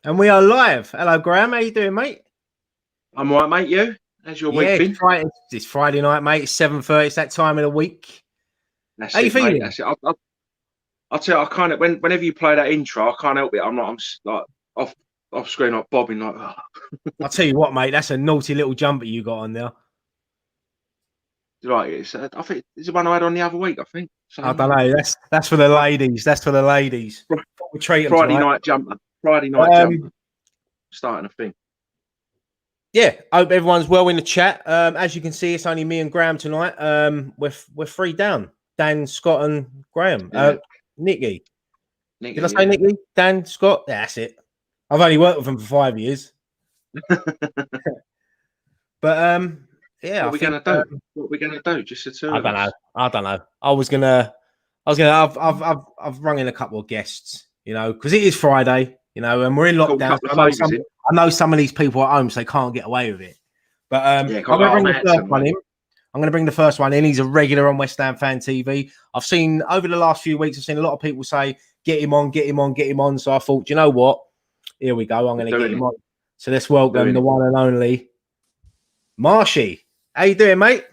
And we are live. Hello, Graham. How you doing, mate? I'm all right, mate. You? How's your week been? It's Friday night, mate. It's 7:30. It's that time of the week. That's How you it, mate. feeling? That's it. I'll tell you, I kind of whenever you play that intro, I can't help it. I'm just like off screen, like bobbing, like. Oh. I'll tell you what, mate. That's a naughty little jumper you got on there. Right, I think it's the one I had on the other week. I think. So, I don't know. That's for the ladies. That's for the ladies. We treat Friday night jumper. Friday night jumper. Starting a thing. Yeah, I hope everyone's well in the chat. As you can see, it's only me and Graham tonight. We're three down. Dan, Scott, and Graham. Yeah. Nicky. Did I say Nicky? Dan, Scott. Yeah, that's it. I've only worked with them for 5 years. But yeah. What are we gonna do? Just the two of us? I don't know. I've rung in a couple of guests, because it is Friday, and we're in lockdown. I know some of these people at home, so they can't get away with it. But I'm going to bring the first one in. I'm going to bring the first one in. He's a regular on West Ham Fan TV. I've seen over the last few weeks, I've seen a lot of people say, get him on, get him on, get him on. So I thought, you know what? Here we go. I'm going to get him on. So let's welcome the one and only Marshy. How you doing, mate?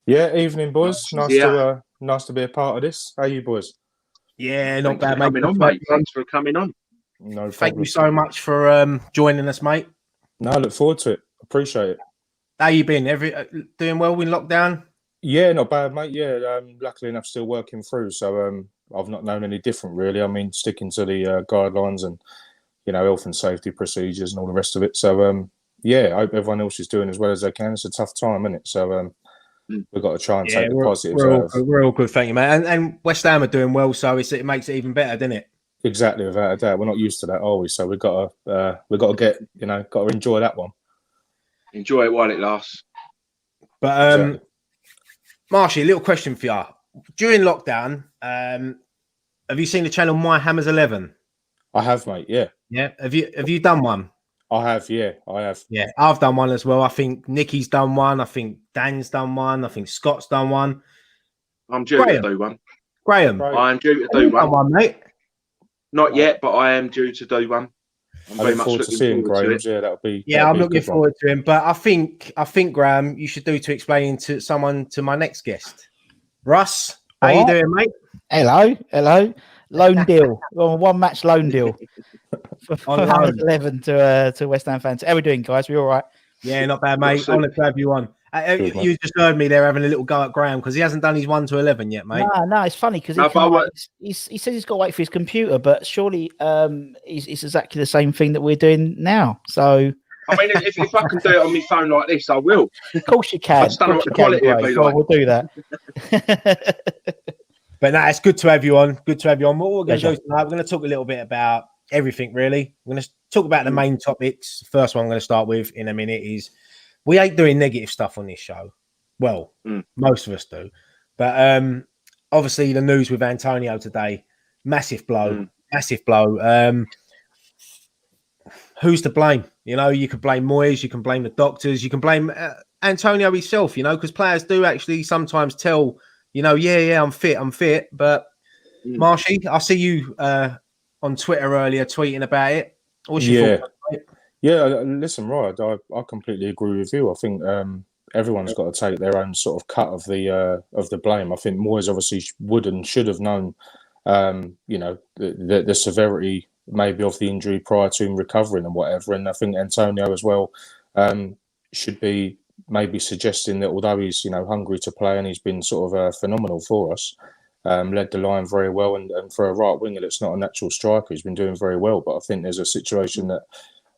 Yeah, evening, boys. Nice to be a part of this. How you, boys? Yeah, not bad, mate. Thanks for coming on. No, thank you so much for joining us, mate. No, I look forward to it. Appreciate it. How you been? Doing well in lockdown? Yeah, not bad, mate. Yeah, luckily enough, still working through. So I've not known any different, really. I mean, sticking to the guidelines and health and safety procedures and all the rest of it. So yeah, I hope everyone else is doing as well as they can. It's a tough time, isn't it? So we've got to try and take the positives out of it. We're all good, thank you, mate. And West Ham are doing well, so it makes it even better, doesn't it? Exactly, without a doubt. We're not used to that, are we? So we've got to get, got to enjoy that one. Enjoy it while it lasts. But exactly. Marshy, a little question for you. During lockdown, have you seen the channel My Hammers 11? I have, mate. Yeah. Yeah. Have you done one? I have. Yeah, I have. Yeah, I've done one as well. I think Nicky's done one. I think Dan's done one. I think Scott's done one. I'm due to do one. Graham. I am due to do one, mate. Not yet, but I am due to do one. I'm very much looking forward to Graham's. Yeah, that'll be. Yeah, I'm looking forward to him. But I think Graham, you should do to explain to my next guest, Russ. How you doing, mate? Hello. Loan deal, one match loan deal. On 11 to West Ham fans. How are we doing, guys? We all right? Yeah, not bad, mate. Honoured to have you on. You just heard me there having a little go at Graham because he hasn't done his 1 to 11 yet, mate. No, it's funny because he says he's got to wait for his computer, but surely it's exactly the same thing that we're doing now. So I mean, if I can do it on my phone like this, I will. Of course you can. I just don't know what the quality will be like. We'll do that. But no, it's good to have you on. Good to have you on. What we're going to do tonight, we're going to talk a little bit about everything, really. We're going to talk about the main topics. First one I'm going to start with in a minute is we ain't doing negative stuff on this show. Well, most of us do. But obviously the news with Antonio today, massive blow. Massive blow. Who's to blame? You can blame Moyes, you can blame the doctors, you can blame Antonio himself, because players do actually sometimes tell, yeah, I'm fit. But Marshy, I see you on Twitter earlier tweeting about it. What's your thoughts? Yeah, listen, right, I completely agree with you. I think everyone's got to take their own sort of cut of the blame. I think Moyes obviously would and should have known, the severity maybe of the injury prior to him recovering and whatever. And I think Antonio as well should be maybe suggesting that although he's hungry to play and he's been sort of phenomenal for us, led the line very well, and for a right winger that's not a natural striker, he's been doing very well. But I think there's a situation that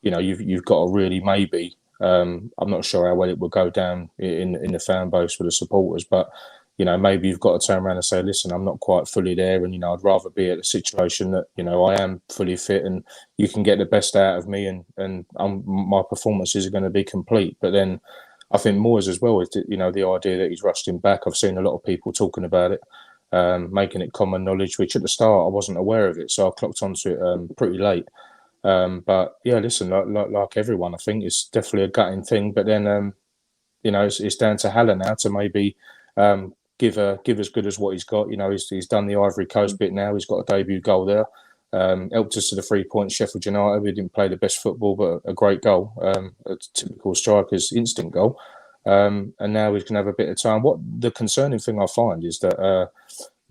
you've got to really maybe. I'm not sure how well it will go down in the fan base with the supporters, but maybe you've got to turn around and say, listen, I'm not quite fully there, and I'd rather be at a situation that I am fully fit and you can get the best out of me, and my performances are going to be complete. But then I think Moyes as well is the idea that he's rushed him back. I've seen a lot of people talking about it, making it common knowledge, which at the start I wasn't aware of it, so I clocked onto it pretty late. But yeah, listen, like everyone, I think it's definitely a gutting thing. But then it's down to Haller now to maybe give as good as what he's got. He's done the Ivory Coast bit now. He's got a debut goal there. Helped us to the 3 points. Sheffield United, we didn't play the best football, but a great goal, a typical striker's instant goal. And now we can have a bit of time. What the concerning thing I find is that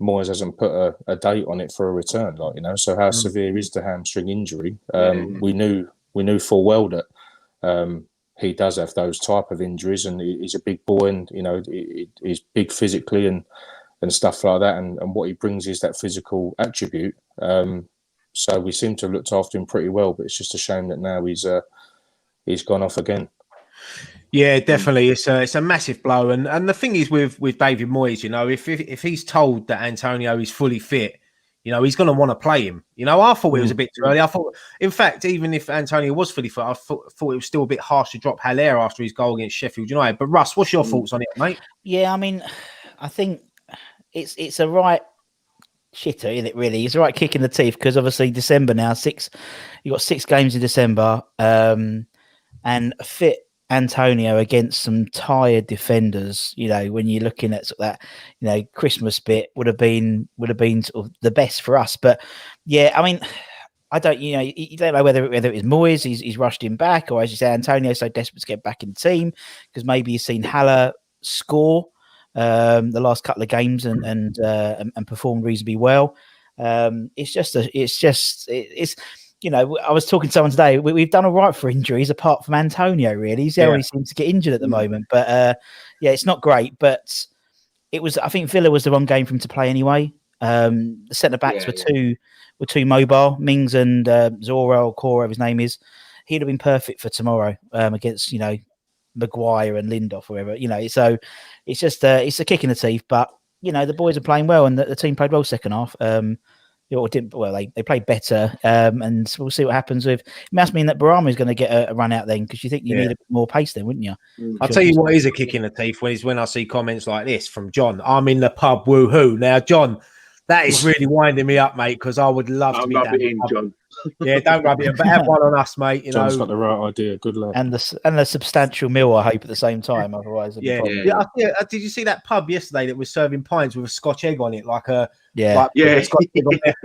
Moyes hasn't put a date on it for a return. So how severe is the hamstring injury? We knew full well that he does have those type of injuries, and he's a big boy, and he's big physically and stuff like that. And what he brings is that physical attribute. So we seem to have looked after him pretty well, but it's just a shame that now he's gone off again. Yeah, definitely. It's a massive blow. And the thing is with David Moyes, if he's told that Antonio is fully fit, he's going to want to play him. I thought it was a bit too early. I thought, in fact, even if Antonio was fully fit, I thought it was still a bit harsh to drop Haller after his goal against Sheffield United. But Russ, what's your thoughts on it, mate? Yeah, I mean, I think it's a right shitter, isn't it? Really, it's a right kick in the teeth, because obviously December now, you got 6 games in December, and a fit Antonio against some tired defenders. When you're looking at sort of that, Christmas bit would have been sort of the best for us. But yeah, I mean, I don't, you don't know whether it was Moyes, he's rushed him back, or as you say, Antonio's so desperate to get back in the team because maybe he's seen Haller score the last couple of games and performed reasonably well. It's I was talking to someone today. We've done all right for injuries, apart from Antonio. Really, he only seems to get injured at the moment. But it's not great. But it was. I think Villa was the wrong game for him to play anyway. The centre backs were too mobile. Mings and Zora or Cora, his name is. He'd have been perfect for tomorrow against Maguire and Lindelof, or whoever. So it's just it's a kick in the teeth. But the boys are playing well, and the team played well second half. They played better, and we'll see what happens with. It must mean that Barama is going to get a run out then, because you think you need a bit more pace then, wouldn't you? I'll tell you what is a kick in the teeth when I see comments like this from John. I'm in the pub, woohoo! Now, John, that is really winding me up, mate, because I would love to be down in John. Yeah, don't rub it in, but have one on us, mate. John's got the right idea. Good luck. And the substantial meal, I hope, at the same time. Otherwise, yeah. Did you see that pub yesterday that was serving pints with a Scotch egg on it, Yeah. Scotch egg on there?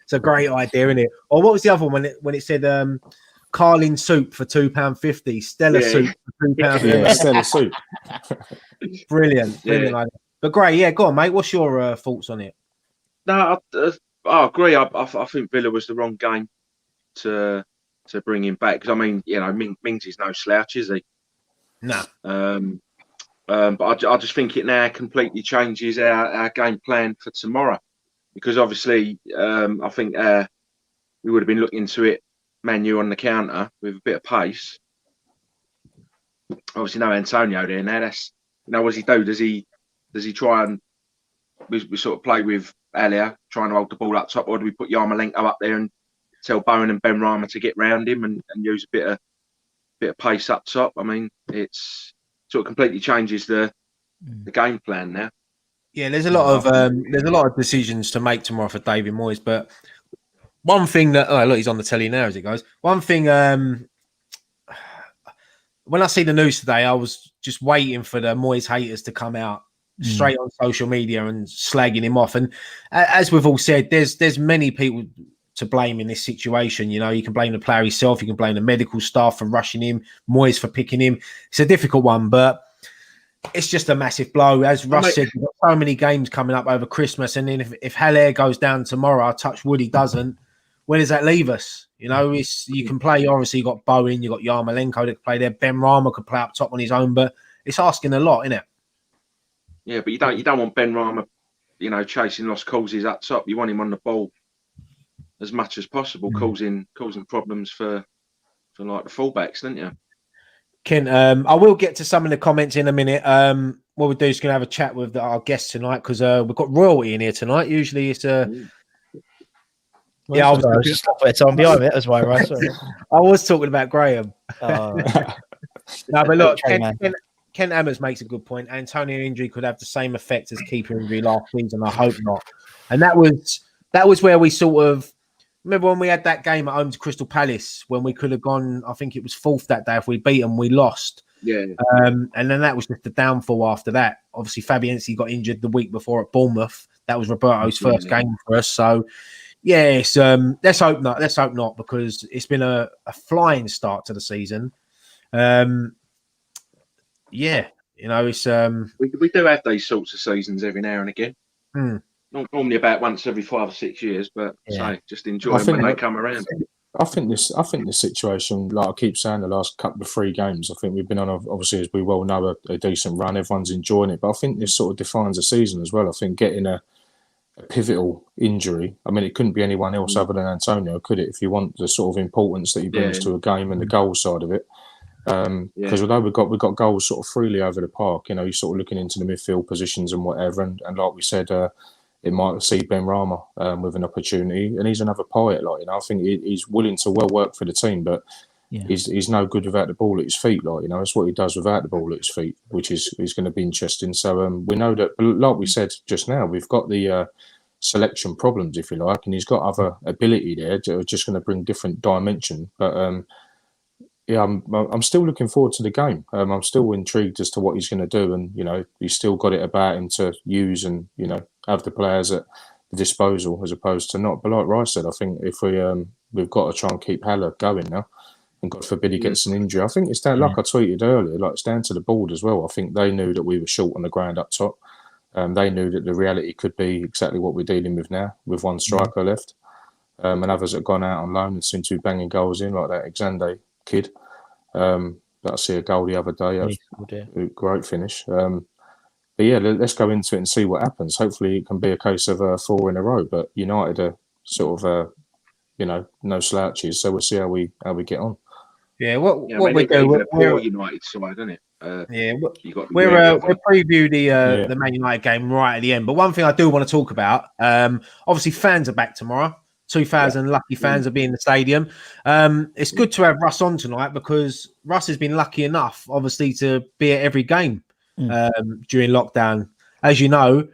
It's a great idea, isn't it? Or what was the other one when it said Carling soup for £2.50, Stella soup for £2.50? Yeah, Stella soup. Brilliant idea. But great, yeah. Go on, mate. What's your thoughts on it? No, I agree. I think Villa was the wrong game to bring him back, because I mean, Mings is no slouch, is he? No. But I just think it now completely changes our game plan for tomorrow, because obviously I think we would have been looking to it, Manu on the counter with a bit of pace. Obviously, no Antonio there now. That's what does he do? Does he try and we sort of play with Haller trying to hold the ball up top, or do we put Yarmolenko up there and tell Bowen and Benrahma to get round him and use a bit of pace up top? I mean, it's sort of completely changes the game plan now. Yeah, there's a lot of decisions to make tomorrow for David Moyes, but one thing that look, he's on the telly now as it goes. One thing, when I see the news today, I was just waiting for the Moyes haters to come out straight on social media and slagging him off. And as we've all said, there's many people to blame in this situation. You can blame the player himself, you can blame the medical staff for rushing him, Moyes for picking him. It's a difficult one, but it's just a massive blow. As Russ said, we've got so many games coming up over Christmas, and then if Haller goes down tomorrow, touch wood he doesn't, where does that leave us? You can play, obviously you've got Bowen, you've got Yarmolenko that can play there, Benrahma could play up top on his own, but it's asking a lot, isn't it? Yeah, but you don't want Benrahma, chasing lost causes up top. You want him on the ball as much as possible, causing problems for like the fullbacks, don't you? Ken, I will get to some of the comments in a minute. What we'll do is going to have a chat with our guests tonight, because we've got royalty in here tonight. Usually it's I was just on behind it. That's why, right? Sorry. I was talking about Graham. No, but look, Ken Hammers makes a good point. Antonio injury could have the same effect as keeper injury last season. I hope not. And that was where we sort of remember when we had that game at home to Crystal Palace, when we could have gone. I think it was fourth that day. If we beat them, we lost. Yeah. And then that was just the downfall after that. Obviously, Fabianski got injured the week before at Bournemouth. That was Roberto's first game for us. So, Yes, let's hope not. Let's hope not, because it's been a flying start to the season. Yeah, it's we do have these sorts of seasons every now and again. Not normally about once every 5 or 6 years, but just enjoy them when they come around. I think this situation, like I keep saying, the last couple of 3 games, I think we've been on, obviously, as we well know, a decent run. Everyone's enjoying it, but I think this sort of defines a season as well. I think getting a pivotal injury, I mean, it couldn't be anyone else other than Antonio, could it? If you want the sort of importance that he brings to a game and the goal side of it, because although we've got goals sort of freely over the park, you're sort of looking into the midfield positions and whatever, and like we said, it might see Benrahma with an opportunity, and he's another poet. I think he's willing to well work for the team, but he's no good without the ball at his feet. It's what he does without the ball at his feet, which is going to be interesting. So we know that, like we said just now, we've got the selection problems, if you like, and he's got other ability there, just going to bring different dimension. But I'm still looking forward to the game. I'm still intrigued as to what he's going to do, and he's still got it about him to use and have the players at the disposal as opposed to not. But like Rice said, I think if we've got to try and keep Haller going now, and God forbid he gets an injury. I think it's down, like I tweeted earlier, it's down to the board as well. I think they knew that we were short on the ground up top. They knew that the reality could be exactly what we're dealing with now, with one striker left, and others that have gone out on loan and seem to be banging goals in, like that Exande kid. That I see a goal the other day. Great finish. But yeah, let's go into it and see what happens. Hopefully, it can be a case of 4 in a row. But United are sort of, no slouches. So we'll see how we get on. Yeah, what we do? We're United side, isn't it? We're preview the Man United game right at the end. But one thing I do want to talk about, obviously fans are back tomorrow. 2,000 lucky fans will be in the stadium. It's good to have Russ on tonight because Russ has been lucky enough, obviously, to be at every game during lockdown. As you know,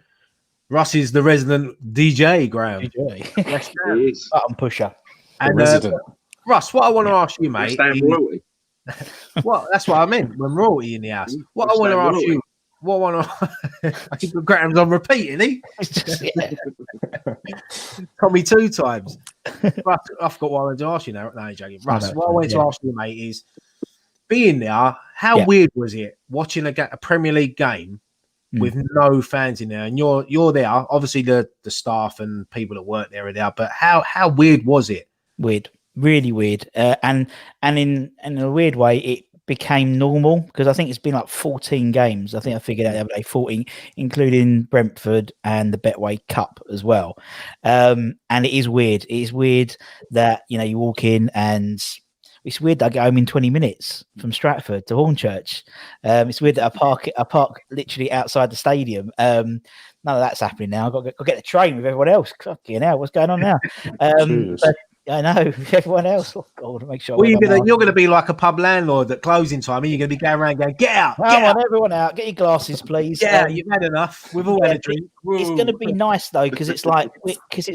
Russ is the resident DJ, Graham. DJ. Button pusher. And Russ, what I want to ask you, mate. Well, that's what I meant when royalty in the house. What I want to ask you, I think Graham's on repeat, isn't he? Told me 2 times. Russ, I forgot what I wanted to ask you now. No, joking. Russ, what I wanted to ask you, mate, is being there, how weird was it watching a Premier League game with no fans in there? And you're there. Obviously, the staff and people that work there are there, but how weird was it? Weird. Really weird, and in a weird way, it became normal because I think it's been like 14 games. I think I figured out the other day, 14, including Brentford and the Betway Cup as well. And it is weird. It is weird that you walk in and it's weird that I get home in 20 minutes from Stratford to Hornchurch. It's weird that I park literally outside the stadium. None of that's happening now. I've got to get the train with everyone else. Fucking hell, what's going on now? But, I know everyone else. Oh God, make sure. Well, you're going to be like a pub landlord at closing time, and you're going to be going around going, "Get out! Get out. Everyone out! Get your glasses, please." Yeah, you've had enough. We've all had a drink. It's going to be nice though, because it's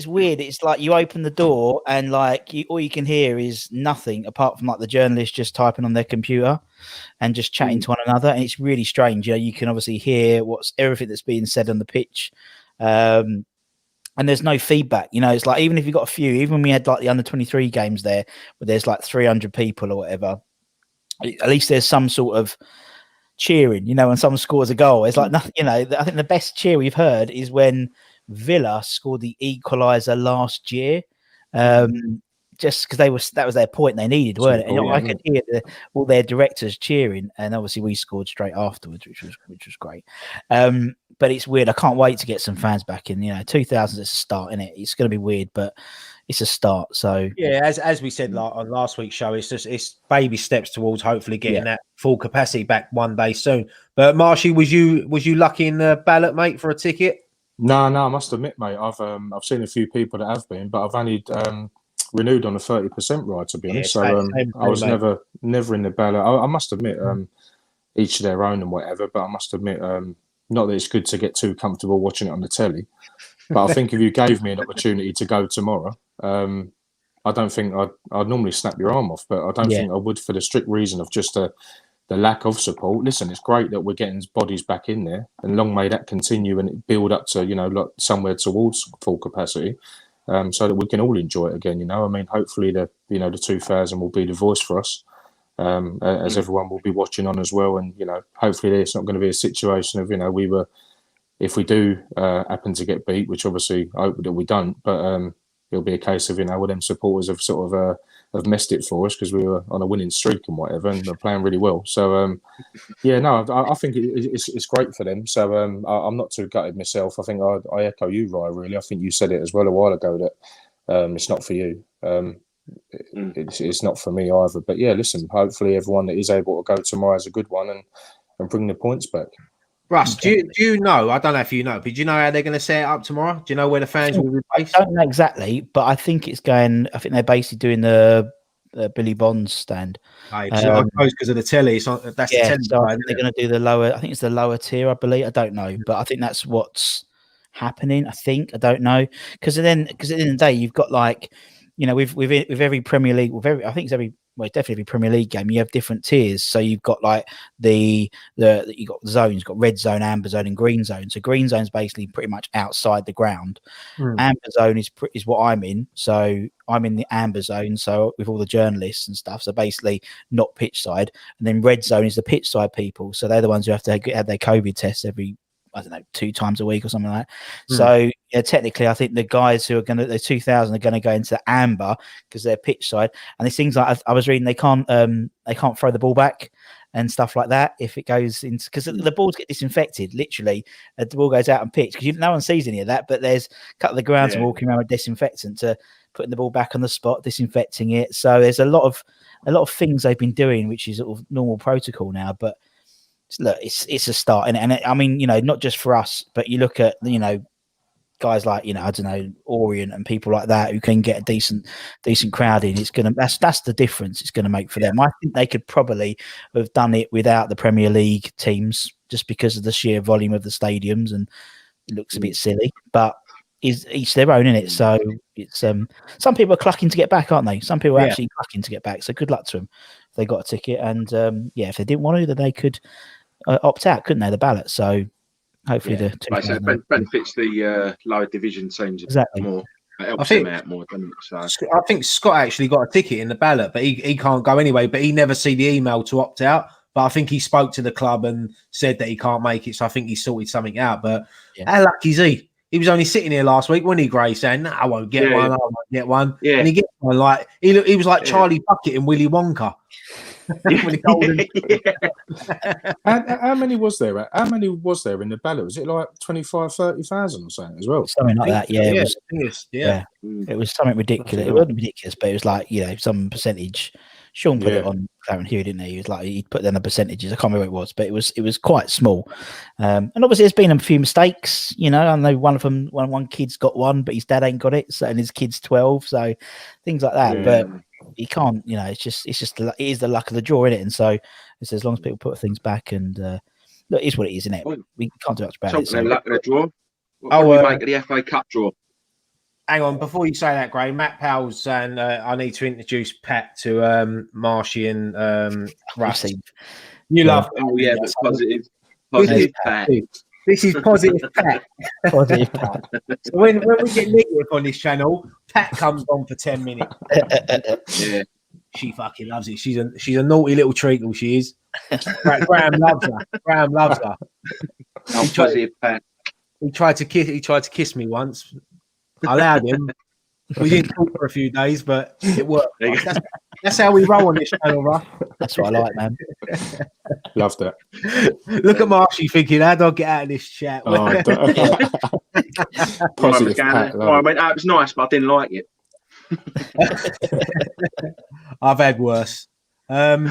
weird. It's like you open the door and all you can hear is nothing apart from the journalists just typing on their computer and just chatting to one another, and it's really strange. You can obviously hear everything that's being said on the pitch. And there's no feedback, it's like, even if you got a few, even when we had the under 23 games there, where there's 300 people or whatever, at least there's some sort of cheering, when someone scores a goal. It's like nothing, I think the best cheer we've heard is when Villa scored the equaliser last year. Just because that was their point they needed, weren't it? I could hear all their directors cheering, and obviously we scored straight afterwards, which was great. But it's weird. I can't wait to get some fans back in. 2,000 is a start, isn't it? It's going to be weird, but it's a start. So yeah, as we said on last week's show, it's baby steps towards hopefully getting that full capacity back one day soon. But Marshy, was you lucky in the ballot, mate, for a ticket? No, I must admit, mate, I've seen a few people that have been, but I've only renewed on a 30% ride, to be honest. So I was never in the ballot. I must admit, each to their own and whatever, but I must admit, not that it's good to get too comfortable watching it on the telly, but I think if you gave me an opportunity to go tomorrow, I don't think I'd normally snap your arm off, but I don't think I would, for the strict reason of just the lack of support. Listen, it's great that we're getting bodies back in there, and long may that continue and build up to somewhere towards full capacity. so that we can all enjoy it again. I mean, hopefully the 2000 will be the voice for us, as everyone will be watching on as well. And hopefully it's not going to be a situation of if we do happen to get beat, which obviously I hope that we don't, but it'll be a case of well, them supporters have sort of have messed it for us because we were on a winning streak and whatever, and they're playing really well. So I think it's great for them. So I'm not too gutted myself. I think I echo you, Ryan. Really, I think you said it as well a while ago that it's not for you. It's not for me either. But yeah, listen. Hopefully, everyone that is able to go tomorrow has a good one and bring the points back. Russ, do you know? I don't know if you know, but do you know how they're going to set it up tomorrow? Do you know where the fans will be based? I don't know exactly, but I think it's going. I think they're basically doing the Billy Bonds stand. Right, so I suppose because of the telly, that's the telly. So I think they're going to do the lower. I think it's the lower tier, I believe. I don't know, but I think that's what's happening. I don't know because at the end of the day, you've got with every Premier League, definitely every Premier League game, you have different tiers. So you've got you've got zones, you've got red zone, amber zone, and green zone. So green zone is basically pretty much outside the ground. Amber zone is what I'm in. So I'm in the amber zone. So with all the journalists and stuff. So basically not pitch side. And then red zone is the pitch side people. So they're the ones who have to have their COVID tests every 2 times a week or something like that. So technically, I think the guys who are going to the 2000 are going to go into the amber because they're pitch side. And there's things like I was reading they can't throw the ball back and stuff like that if it goes into because the balls get disinfected. Literally, the ball goes out and pitch because no one sees any of that. But there's cut the grounds and walking around with disinfectant to putting the ball back on the spot, disinfecting it. So there's a lot of things they've been doing, which is sort of normal protocol now, but. Look, it's a start, and I mean, not just for us, but you look at guys like I don't know Orient and people like that who can get a decent crowd in. That's the difference it's going to make for them. I think they could probably have done it without the Premier League teams just because of the sheer volume of the stadiums, and it looks a bit silly, but is each their own, isn't it? So it's some people are clucking to get back, aren't they? Some people are actually clucking to get back. So good luck to them if they got a ticket, and if they didn't want to, then they could. Opt out, couldn't they? The ballot. So hopefully the benefits the lower division teams more. It helps them out more, doesn't it? So I think Scott actually got a ticket in the ballot, but he can't go anyway. But he never see the email to opt out. But I think he spoke to the club and said that he can't make it. So I think he sorted something out. But how lucky is he? He was only sitting here last week, wasn't he, Gray, saying, "No, I won't get one. I won't get one." Yeah. And he gets one. Like he was like Charlie Bucket and Willy Wonka. How many was there? How many was there in the ballot? Was it like 25,000, 30,000 or something as well? Something like that. Yeah, it was something ridiculous. It wasn't ridiculous, but it was like some percentage. Sean put it on Darren Hugh, didn't he? He was like he put down the percentages. I can't remember what it was, but it was quite small. And obviously, there's been a few mistakes. I know one of them. One kid's got one, but his dad ain't got it, so and his kid's 12. So things like that, but. He can't, it is the luck of the draw, isn't it? And so it's as long as people put things back and look, it is what it is, isn't it? We can't do much about it. So. Luck of the draw. What do we make of the FA Cup draw? Hang on, before you say that, Gray, Matt Powell's saying I need to introduce Pat to Marshy and Russ. You love but positive Pat. This is positive Pat. Positive Pat. So when we get negative on this channel, Pat comes on for 10 minutes. Yeah. She fucking loves it. She's a naughty little treacle, she is. Graham loves her. Graham loves her. Positive Pat. He tried to kiss me once. I allowed him. We didn't talk for a few days, but it worked. That's how we roll on this channel, right? That's what I like, man. Love that. Look at Marshy thinking, how do I get out of this chat? Positive Pat, I went, it was nice, but I didn't like it. I've had worse. What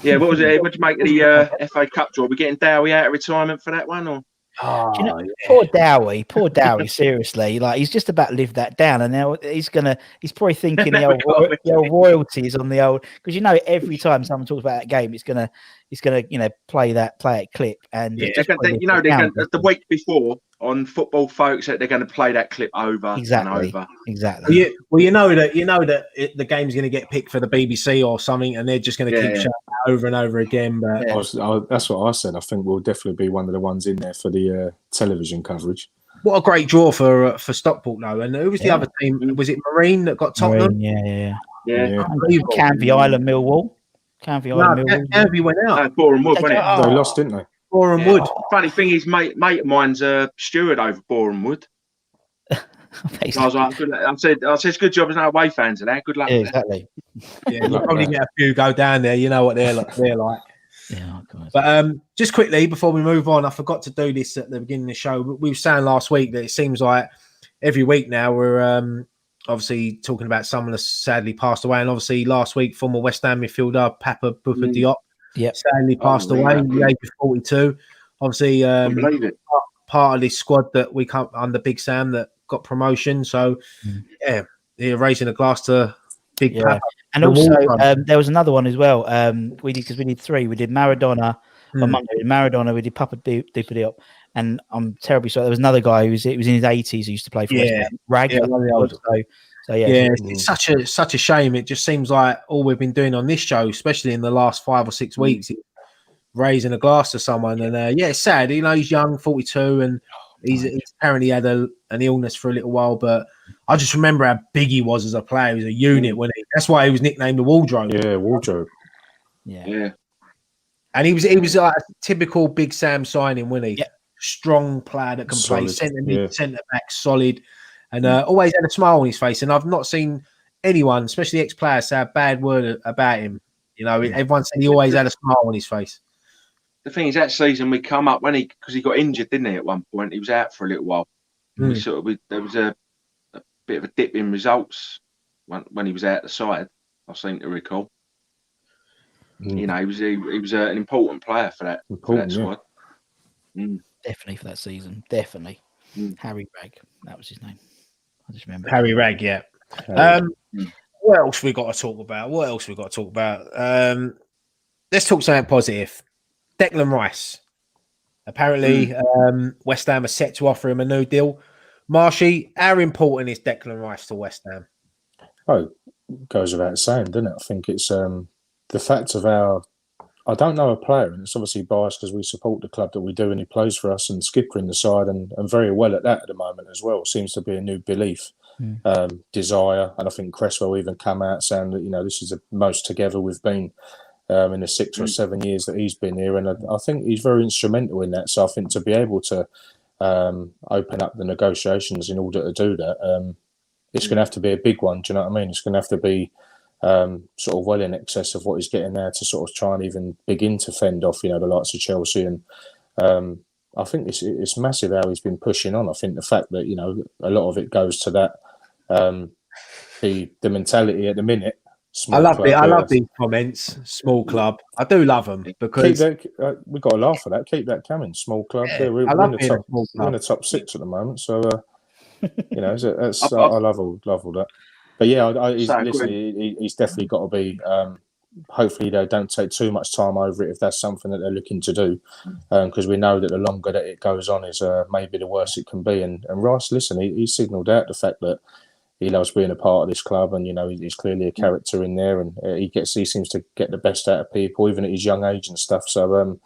was it? What did you make of the FA Cup draw? Are we getting Dowie out of retirement for that one, or? Poor Dowie, seriously, like he's just about lived that down, and now he's probably thinking the old royalties on the old, because every time someone talks about that game, it's gonna play that clip, and the week before on Football Folks they're going to play that clip over and over. Exactly. Well, you know that the game's going to get picked for the BBC or something, and they're just going to keep showing it over and over again. But that's what I said. I think we'll definitely be one of the ones in there for the television coverage. What a great draw for Stockport, though. And who was the other team? Was it Marine that got Tottenham? Yeah. Unbelievable. Island, Millwall. Canvey Island, Millwall. Canvey went out. No, Boreham Wood, wasn't it? They lost, didn't they? Boreham Wood. Funny thing is, mate of mine's a steward over Boreham Wood. I was like, good luck. I said, it's good job as no away fans of that. Good luck. Yeah, exactly. Yeah, you probably get a few go down there. You know what they're like. Yeah, but just quickly before we move on, I forgot to do this at the beginning of the show. We were saying last week that it seems like every week now we're obviously talking about someone that's sadly passed away, and obviously last week former West Ham midfielder Papa Bouba Diop sadly passed away at the age of 42. Obviously, part of this squad that we come under Big Sam that got promotion. So they're raising a glass to Big Papa. And also, there was another one as well. We did 3. We did Maradona on Monday. Maradona, we did Papa Diop, and I'm terribly sorry. There was another guy who was in his 80s who used to play for West Ham. Rag. It's such a shame. It just seems like all we've been doing on this show, especially in the last 5 or 6 weeks, is raising a glass to someone. And it's sad. You know, he's young, 42, and he's apparently had an illness for a little while, but I just remember how big he was as a player. He was a unit, wasn't he? That's why he was nicknamed the Wardrobe. Yeah, Wardrobe. Yeah. And he was like a typical Big Sam signing, wasn't he? Yeah. Strong player that can play centre mid, centre back, solid, and always had a smile on his face. And I've not seen anyone, especially ex-players, say a bad word about him. You know, everyone said he always had a smile on his face. The thing is, that season we come up because he got injured, didn't he? At one point, he was out for a little while. There was a bit of a dip in results when he was out the side. I seem to recall. You know, he was an important player for that squad. Definitely for that season. Definitely. Harry Ragg, that was his name. I just remember Harry Ragg. Yeah. What else we got to talk about? Let's talk something positive. Declan Rice. Apparently, West Ham are set to offer him a new deal. Marshy, how important is Declan Rice to West Ham? Oh, goes without saying, doesn't it? I think it's the fact of I don't know a player, and it's obviously biased because we support the club that we do, and he plays for us and skipper in the side, and very well at that at the moment as well. It seems to be a new belief, desire, and I think Cresswell even come out saying that, you know, this is the most together we've been in the 6 or 7 years that he's been here, and I think he's very instrumental in that. So I think to be able to open up the negotiations in order to do that, it's going to have to be a big one. Do you know what I mean? It's going to have to be sort of well in excess of what he's getting there to sort of try and even begin to fend off, you know, the likes of Chelsea. And I think it's massive how he's been pushing on. I think the fact that, you know, a lot of it goes to that the mentality at the minute. I love these comments. Small club. I do love them because we've got to laugh at that. Keep that coming. Small club. Yeah, we're in the top 6 at the moment. So you know, I love all that. But yeah, he's definitely got to be. Hopefully, they don't take too much time over it if that's something that they're looking to do, because we know that the longer that it goes on is maybe the worse it can be. And Rice, listen, he signalled out the fact that he loves being a part of this club, and you know he's clearly a character in there, and he seems to get the best out of people, even at his young age and stuff. So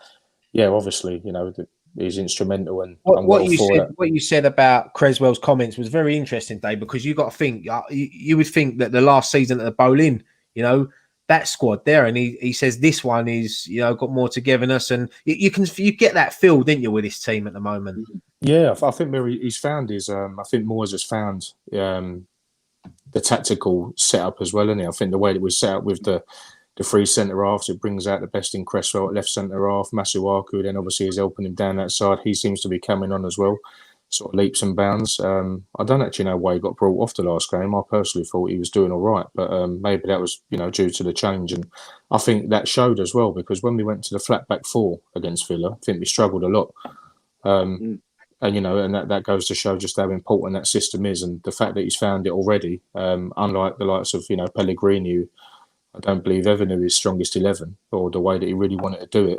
yeah, obviously, you know, he's instrumental. And what you said about Cresswell's comments was very interesting, Dave, because you got to think you would think that the last season at the Boleyn, you know, that squad there, and he says this one is, you know, got more togetherness, and you get that feel, didn't you, with this team at the moment? Yeah, I think where he's found is I think Moyes has found the tactical setup as well, isn't it? I think the way that we set up with the 3 centre halves, it brings out the best in Cresswell at left centre half. Masuaku then obviously is helping him down that side. He seems to be coming on as well, sort of leaps and bounds. I don't actually know why he got brought off the last game. I personally thought he was doing all right, but maybe that was, you know, due to the change. And I think that showed as well, because when we went to the flat back 4 against Villa, I think we struggled a lot. And, you know, and that goes to show just how important that system is, and the fact that he's found it already, unlike the likes of, you know, Pellegrini, who I don't believe ever knew his strongest 11 or the way that he really wanted to do it.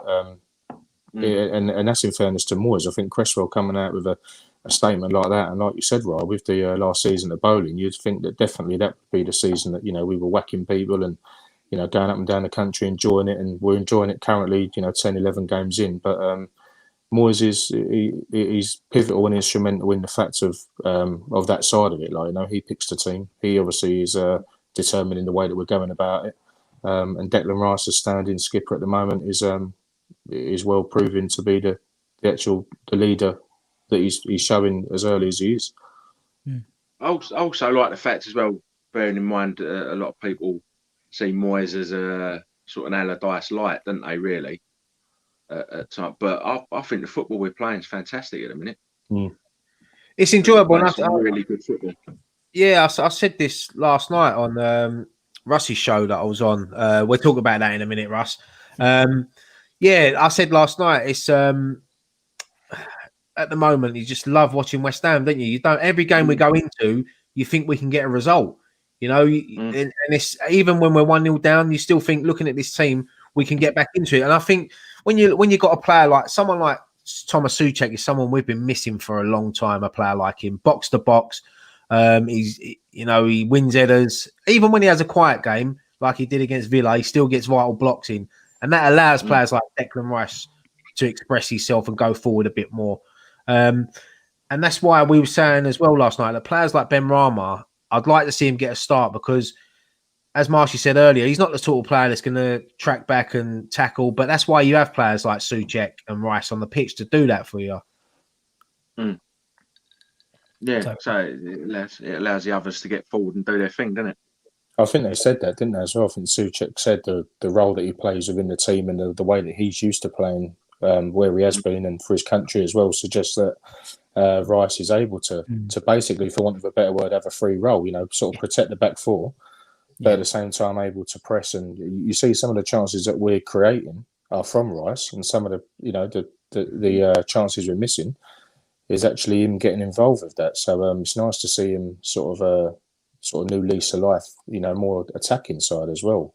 And that's in fairness to Moyes. I think Cresswell coming out with a statement like that, and like you said, Ryan, with the last season at Bowling, you'd think that definitely that would be the season that, you know, we were whacking people and, you know, going up and down the country, enjoying it, and we're enjoying it currently, you know, 10, 11 games in. But Moyes he's pivotal and instrumental in the fact of that side of it. Like, you know, he picks the team. He obviously is determined in the way that we're going about it. And Declan Rice, as standing skipper at the moment, is well proven to be the leader that he's showing as early as he is. I also like the fact as well, bearing in mind a lot of people see Moyes as a sort of an Allardyce light, don't they? Really. At time, but I think the football we're playing is fantastic at the minute. It's enjoyable. Really good football. Yeah, I said this last night on Russ's show that I was on. We'll talk about that in a minute, Russ. Yeah, I said last night. It's at the moment you just love watching West Ham, don't you? You don't every game we go into, you think we can get a result. You know, and it's even when we're 1-0 down, you still think looking at this team, we can get back into it. And I think when you got a player like someone like Thomas Souček is someone we've been missing for a long time. A player like him, box to box, he wins headers. Even when he has a quiet game like he did against Villa, he still gets vital blocks in, and that allows players like Declan Rice to express himself and go forward a bit more. And that's why we were saying as well last night that players like Ben Rama, I'd like to see him get a start because, as Marshy said earlier, he's not the sort of player that's going to track back and tackle, but that's why you have players like Souček and Rice on the pitch to do that for you. Yeah, so it allows the others to get forward and do their thing, doesn't it? I think they said that, didn't they, as well? I think Souček said the role that he plays within the team and the way that he's used to playing where he has been and for his country as well suggests that Rice is able to basically, for want of a better word, have a free role, you know, sort of protect the back four. But at the same time, able to press, and you see some of the chances that we're creating are from Rice, and some of the chances we're missing is actually him getting involved with that. So it's nice to see him sort of new lease of life, you know, more attacking side as well,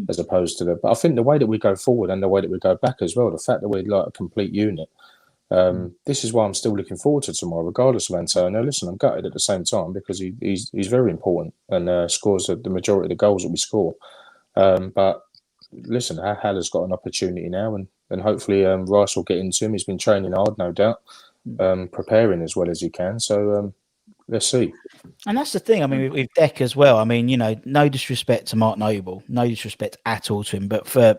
as opposed to the. But I think the way that we go forward and the way that we go back as well, the fact that we're like a complete unit. This is why I'm still looking forward to tomorrow, regardless of Antonio. Listen, I'm gutted at the same time because he's very important and scores the majority of the goals that we score. But listen, Haller's got an opportunity now, and hopefully Rice will get into him. He's been training hard, no doubt, preparing as well as he can. So let's see. And that's the thing. I mean, with Deck as well. I mean, you know, no disrespect to Mark Noble, no disrespect at all to him, but for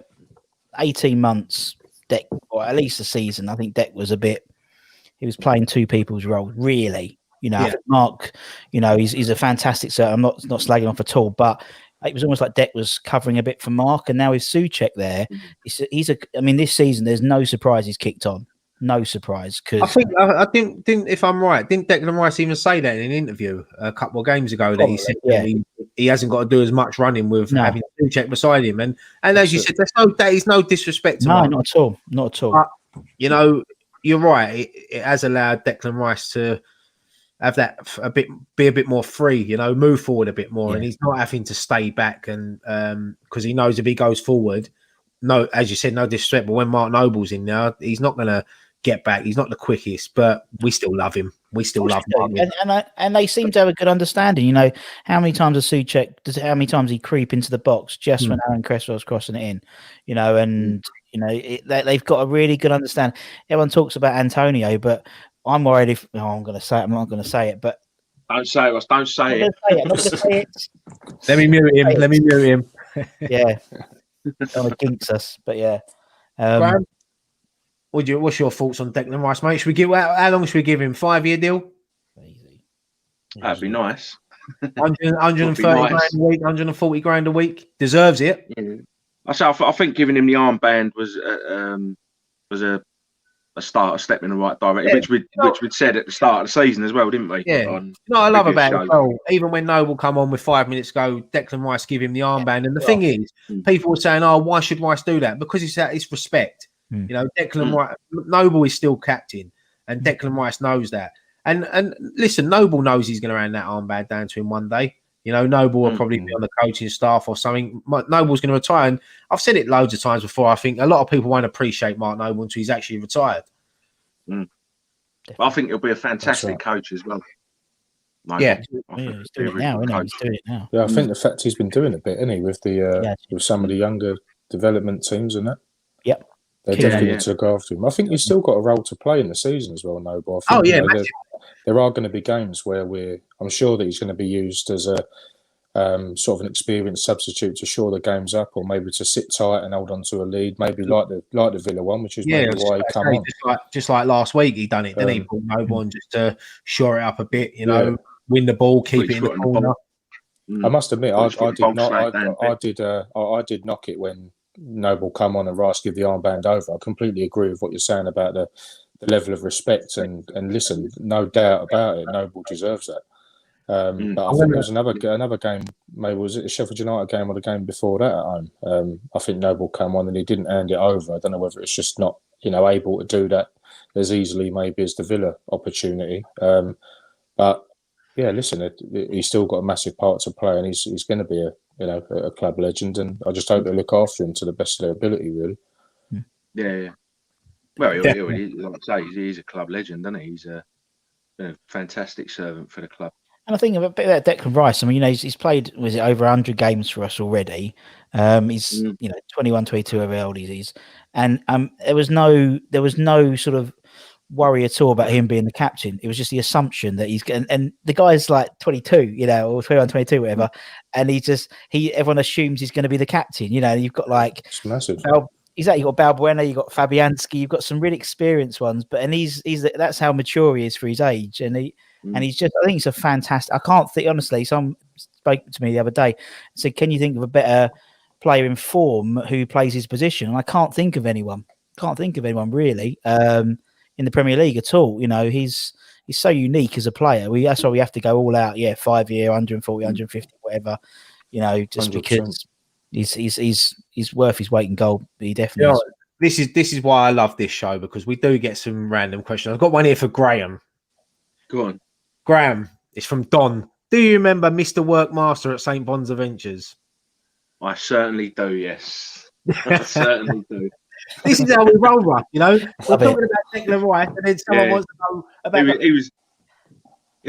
18 months. Deck, or at least a season, I think Deck was he was playing two people's roles, really. You know, I think Mark, you know, he's a fantastic sir. I'm not slagging off at all, but it was almost like Deck was covering a bit for Mark, and now with Souček there, I mean, this season there's no surprise he's kicked on. No surprise, because I think I didn't if I'm right, didn't Declan Rice even say that in an interview a couple of games ago that he said that he hasn't got to do as much running with having Souček beside him, and as you said, that is no disrespect to Mark. Not at all, not at all. But, you know, you're right. It has allowed Declan Rice to have that be a bit more free. You know, move forward a bit more, and he's not having to stay back, and because he knows if he goes forward, as you said, no disrespect, but when Mark Noble's in there, he's not going to get back. He's not the quickest, but we still love him. We still love him. And they seem to have a good understanding. You know, how many times how many times he creep into the box just when Aaron Cresswell's crossing it in, you know, and, you know, they've got a really good understanding. Everyone talks about Antonio, but I'm worried I'm going to say it. I'm not going to say it, but. Don't say it. Don't say it. I'm not going to say it. Let me mute him. Yeah. Don't jinx us, but yeah. Graham, what's your thoughts on Declan Rice, mate? Should we how long should we give him? 5-year deal? Easy. That'd be nice. 130 grand a week, 140 grand a week. Deserves it. Yeah. I think giving him the armband was a step in the right direction, which we'd said at the start of the season as well, didn't we? Yeah. I love about it as well. Even when Noble come on with 5 minutes ago, Declan Rice give him the armband. And the thing is, people were saying, "Oh, why should Rice do that?" Because it's respect. You know, Declan Rice, Noble is still captain, and Declan Rice knows that. And listen, Noble knows he's going to hand that armband down to him one day. You know, Noble will probably be on the coaching staff or something. Noble's going to retire. And I've said it loads of times before. I think a lot of people won't appreciate Mark Noble until he's actually retired. I think he'll be a fantastic coach as well. He's doing it now, isn't he? He's doing it now. Yeah, I think the fact he's been doing a bit, isn't he, with the with some of the younger development teams and that. Yep. They definitely need to look after him. I think he's still got a role to play in the season as well, Noble. I think, there are going to be games where I'm sure that he's going to be used as a sort of an experienced substitute to shore the games up, or maybe to sit tight and hold on to a lead, maybe like the Villa one, which is maybe why he come on. Just like last week, he done it, didn't he? Paul Noble, just to shore it up a bit, win the ball, keep it in the corner. I must admit, I did knock it when Noble come on and Rice give the armband over. I completely agree with what you're saying about the level of respect and listen, no doubt about it, Noble deserves that. But I think there was another game, maybe was it the Sheffield United game or the game before that at home? I think Noble came on and he didn't hand it over. I don't know whether it's just not able to do that as easily maybe as the Villa opportunity. But yeah, listen, he's still got a massive part to play, and he's going to be a club legend, and I just hope they look after him to the best of their ability, really. Yeah. Well, like I say, he's a club legend, isn't he? He's been a fantastic servant for the club. And I think a bit about Declan Rice. I mean, he's played, was it over 100 games for us already? He's 21, 22, however old he is, and there was no sort of worry at all about him being the captain. It was just the assumption that he's getting, and the guy's like 22, or 21, 22, whatever, and everyone assumes he's going to be the captain. You've got like it's massive. Exactly, you've got Balbuena, you've got Fabianski, you've got some really experienced ones, but that's how mature he is for his age, and he's just, I think he's a fantastic. I can't think, honestly. Someone spoke to me the other day and said, "Can you think of a better player in form who plays his position?" And I can't think of anyone. Really in the Premier League at all. He's so unique as a player. That's why we have to go all out. 5 year, 140, 150, whatever. Just 100%. Because he's worth his weight in gold. He definitely is. This is why I love this show, because we do get some random questions. I've got one here for Graham. Go on. Graham, it's from Don. Do you remember Mr. Workmaster at St. Bonaventure's? I certainly do, yes. I certainly do. This is how we roll, Russ, We're talking about Declan Rice, and then someone wants to know about... He was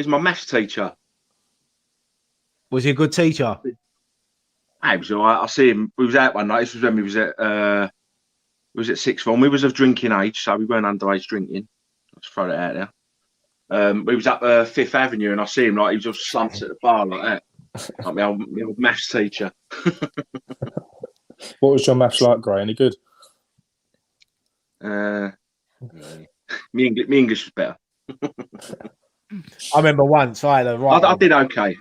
my maths teacher. Was he a good teacher? He was all right. I see him. We was out one night. This was when we was at sixth form. We was of drinking age, so we weren't underage drinking. Let's throw that out there. We was up Fifth Avenue, and I see him he was just slumped at the bar like that. Like my old maths teacher. What was your maths like, Gray? Any good? Me English was better. I remember once I had a right. I did okay.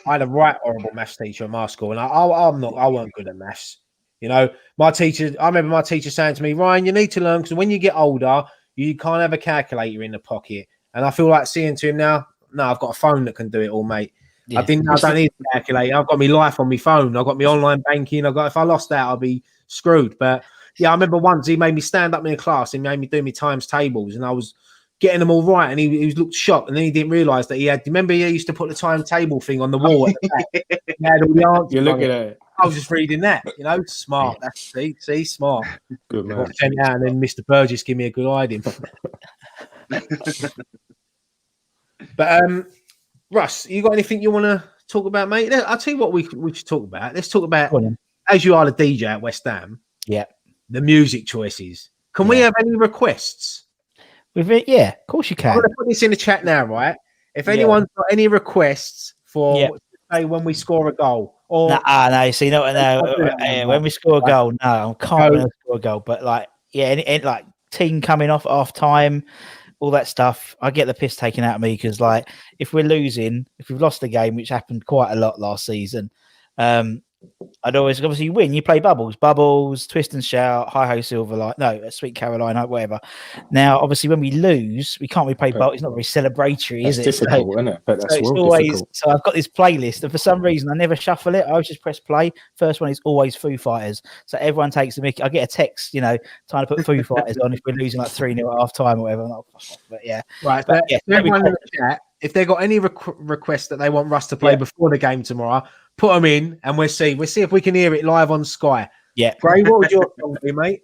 I had a right horrible maths teacher in my school, and I weren't good at maths. My teacher. I remember my teacher saying to me, "Ryan, you need to learn, because when you get older, you can't have a calculator in the pocket." And I feel like saying to him now, "No, I've got a phone that can do it all, mate. Yeah. I don't need a calculator. I've got my life on my phone. I've got my online banking. If I lost that, I'll be screwed." But yeah, I remember once he made me stand up in a class and made me do my times tables, and I was getting them all right, and he looked shocked, and then he didn't realise that he had. Remember, he used to put the timetable thing on the wall at the back. He had all the answers. You're looking at it. I was just reading that, smart. That's see, smart. Good man. And then Mr. Burgess give me a good idea. But Russ, you got anything you want to talk about, mate? I'll tell you what we should talk about. Let's talk about, as you are the DJ at West Ham. Yeah. The music choices. Can we have any requests? With it, yeah, of course you can. I'm going to put this in the chat now, right? If anyone's got any requests for say when we score a goal, or no, see, when we score a goal, no, I can't score a goal, but any team coming off half time, all that stuff, I get the piss taken out of me, because if we're losing, if we've lost the game, which happened quite a lot last season, I'd always obviously win. You play bubbles, twist and shout, hi ho silver, sweet Caroline, whatever. Now, obviously, when we lose, we can't replay bubbles. It's not very celebratory, is it? It's difficult, isn't it? But that's difficult. So I've got this playlist, and for some reason, I never shuffle it. I always just press play. First one is always Foo Fighters. So everyone takes the mickey. I get a text, trying to put Foo Fighters on if we're losing 3-0 at half time or whatever. But yeah, right. But everyone in the chat, if they've got any requests that they want Russ to play before the game tomorrow, put them in, and we'll see if we can hear it live on Sky. Yeah. Gray, what would your song be, mate?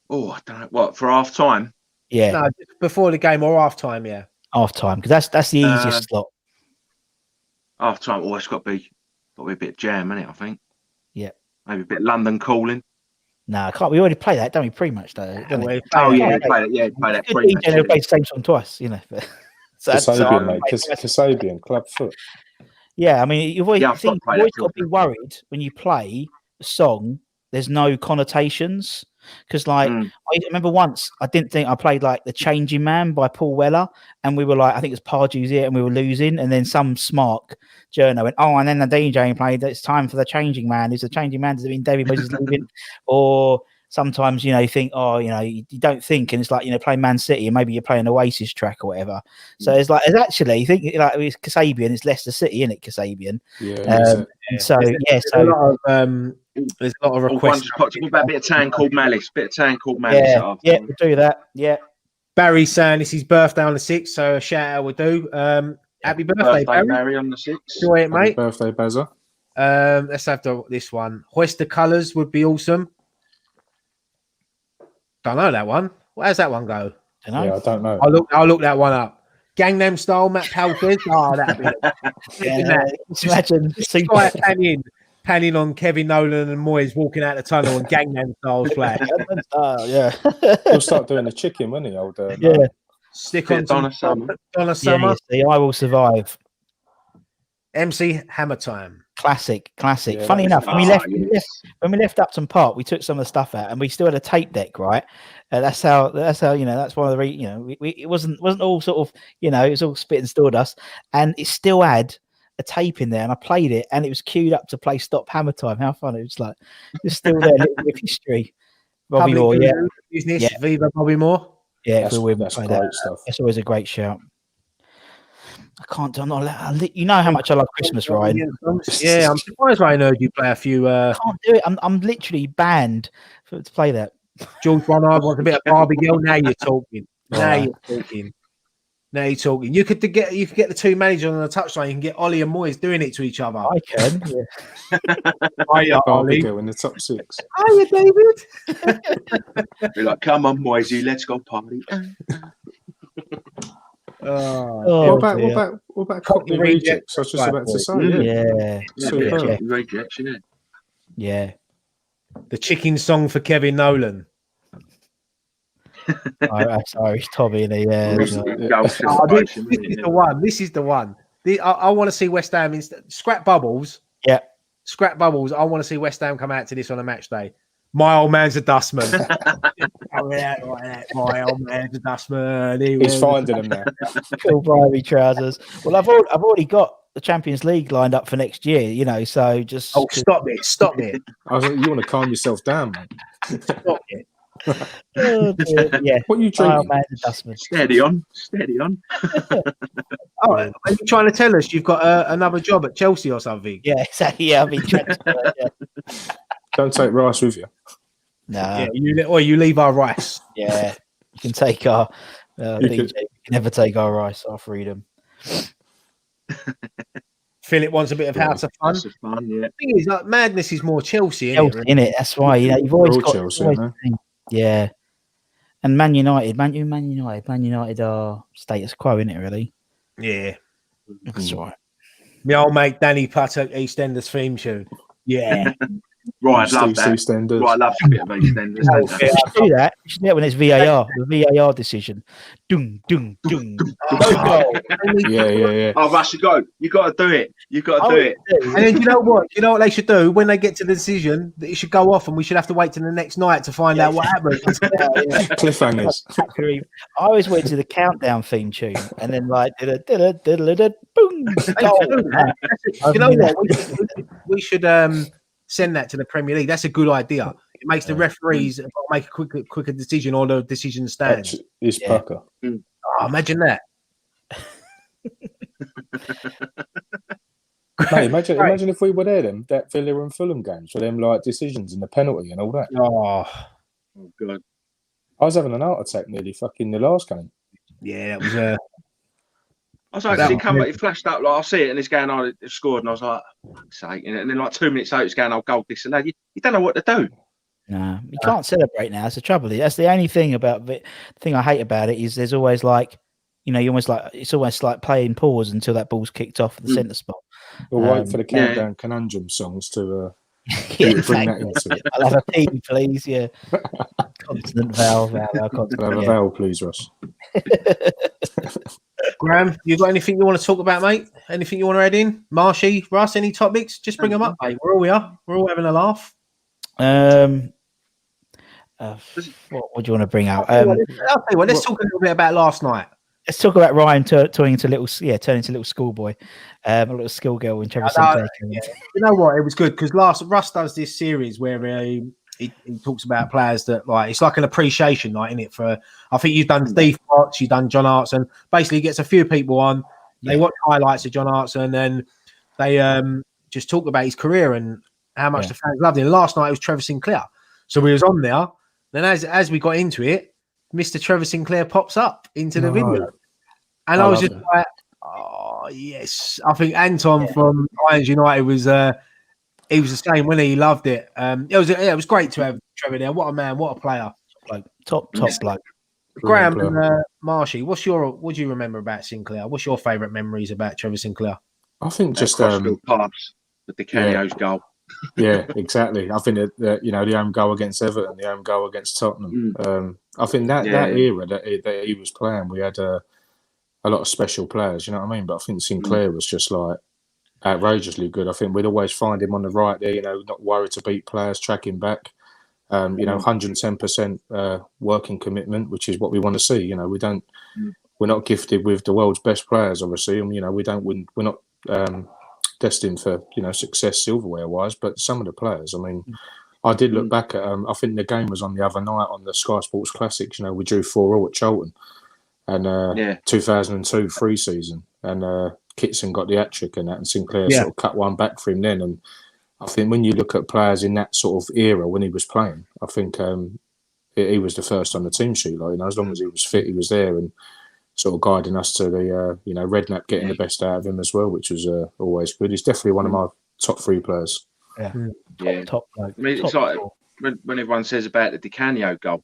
Oh, I don't know. What, for half time? Yeah. No, just before the game or half time, yeah. Half time, because that's the easiest slot. Half time, it's got to be a bit of jam, isn't it, I think? Yeah. Maybe a bit London Calling. No, I can't. We already play that, don't we? Pretty much, though. Don't we? Oh yeah, play that. Yeah, play that. Play the same song twice, you know. Kasabian, mate. Kasabian, club foot. Yeah, I mean, you've always, I've got to be worried when you play a song. There's no connotations because, like, I remember once I didn't think I played like "The Changing Man" by Paul Weller, and we were like, I think it was Pardew's here, and we were losing, and then some smart journo went, "Oh," and then the DJ played, "It's time for the Changing Man." Is the Changing Man? Does it mean David Moyes leaving? Or sometimes, you know, you think, oh, you know, you don't think, and it's like, you know, playing Man City, and maybe you're playing Oasis track or whatever. So it's like, it's actually, you think like it's Kasabian, it's Leicester City, isn't it? Kasabian. Yeah. So there's a lot of requests. What about a bit of Tan Called Malice? Yeah, we'll do that. Yeah. Barry's saying it's his birthday on the 6th, so a shout out will do. Happy birthday, Barry, on the 6th. Enjoy it, mate. Happy birthday, Bazza. Let's have this one. Hoist the Colours would be awesome. Don't know that one. Where's that one go? Yeah, I don't know. I'll look that one up. Gangnam Style, Matt Palkers. Oh, that'd be imagine panning on Kevin Nolan and Moyes walking out the tunnel and Gangnam Style's flag. Yeah. He'll start doing the chicken, won't he? Yeah. Stick on Donna Summer. Donna Summer. Yeah, I Will Survive. MC Hammer Time. Classic. Yeah, Funny enough, when we left Upton Park, we took some of the stuff out, and we still had a tape deck, right? That's how you know. That's one of the it wasn't all sort of, you know, it was all spit and sawdust, and it still had a tape in there, and I played it, and it was queued up to play Stop Hammer Time. How fun! It was like it's still there with history. Bobby Moore, business, Viva Bobby Moore. Yeah, that's great stuff. That's always a great shout. I can't do. I'm not allowed. You know how much I love Christmas, Ryan. Yeah, I'm surprised Ryan heard you play a few. I can't do it. I'm literally banned to play that. George Ronald wants a bit of Barbie Girl. Now you're talking. Now you're talking. You could get the two managers on the touchline. You can get Ollie and Moyes doing it to each other. I can. Yeah. Hiya, Barbie Girl in the top 6. Hiya, David. Be like, come on, Moisey, let's go party. What about Cockney Rejects? I was just about to say. Rejects, yeah. Yeah. The chicken song for Kevin Nolan. That's Irish Tommy. This is the one. I want to see West Ham scrap bubbles. Yeah. Scrap bubbles. I want to see West Ham come out to this on a match day. My old man's a dustman. My old man's a dustman. He's finding them now. Cool Brimey trousers. Well, I've already got the Champions League lined up for next year, you know, so just... Oh, stop it. I was like, you want to calm yourself down, man. Stop it. Yeah. What are you drinking? Steady on. Oh, are you trying to tell us you've got another job at Chelsea or something? Yeah, exactly. Yeah, I've been transferred. Don't take Rice with you. No. Yeah, you leave our rice. Yeah, you can take our DJ. You can never take our rice, our freedom. Philip wants a bit of House of Fun. Yeah. The thing is, like, madness is more Chelsea, in it. That's why, you know, you've always got Chelsea, yeah. And Man United are status quo, isn't it? Really? Yeah, that's right. My old mate Danny Putter, EastEnders theme tune. Yeah. Right, I love that. EastEnders. Right, I love a bit of EastEnders. You should do that. You should do that when it's VAR. The VAR decision. Dung. Yeah. Oh, Russ, you got to do it. And then you know what? You know what they should do when they get to the decision? That it should go off, and we should have to wait till the next night to find out what happened. Cliffhangers. I always went to the countdown theme tune, and then like boom. You know what? We should send that to the Premier League. That's a good idea. It makes the referees make a quicker decision, or the decision stands. It's pucker. Oh, imagine that. Mate, imagine if we were there, that Villa and Fulham games for them, like decisions and the penalty and all that. Oh God. I was having an heart attack nearly fucking the last game. Yeah, that was I was like, it flashed up, like I see it, and it's going, oh, it scored, and I was like, fuck's sake. And then like 2 minutes later, it's going, oh, goal this and that. You don't know what to do. No, you can't celebrate now. That's the trouble. That's the only thing about it. The thing I hate about it is there's always like, you know, it's almost like playing pause until that ball's kicked off at the centre spot. We'll wait for the countdown conundrum songs to Yeah, Bring that exactly. into it. I'll have a P, please. Yeah. Consonant vowel. I'll have a vowel, please, Russ. Graham, you got anything you want to talk about, mate? Anything you want to add in? Marshy, Russ, any topics? Just bring them up, mate. We're all here. We're all having a laugh. What do you want to bring out? I'll tell you what, let's talk a little bit about last night. Let's talk about Ryan turning into little schoolboy, a little schoolgirl when Trevor Sinclair came in. You know what? It was good because Russ does this series where he talks about players that it's like an appreciation night, isn't it? For I think you've done Steve Potts, you've done John Hartson. Basically, he gets a few people on. They watch highlights of John Hartson and they just talk about his career and how much the fans loved him. Last night it was Trevor Sinclair, so we was on there. Then as we got into it, Mr. Trevor Sinclair pops up into the video. And I was just like, oh, yes. I think Anton from Lions United was he was the same, wasn't he? He loved it. It was great to have Trevor there. What a man, what a player. Top bloke. Graham and Marshy, what do you remember about Sinclair? What's your favourite memories about Trevor Sinclair? I think just pubs, the Canio's goal. Yeah, exactly. I think that the home goal against Everton, the home goal against Tottenham. I think that era that he was playing, we had a lot of special players. You know what I mean? But I think Sinclair was just like outrageously good. I think we'd always find him on the right there. Not worried to beat players, track him back. 110% working commitment, which is what we want to see. We're not gifted with the world's best players, obviously, and we don't win. We're not destined for success silverware wise, but some of the players. I mean, I did look back at. I think the game was on the other night on the Sky Sports Classics. We drew 4-4 at Charlton, and 2002 free season, and Kitson got the hat-trick and that, and Sinclair sort of cut one back for him then. And I think when you look at players in that sort of era when he was playing, I think he was the first on the team sheet. As long as he was fit, he was there and sort of guiding us to the Redknapp getting the best out of him as well, which was always good. He's definitely one of my top 3 players. Top. I mean, it's like when everyone says about the Di Canio goal,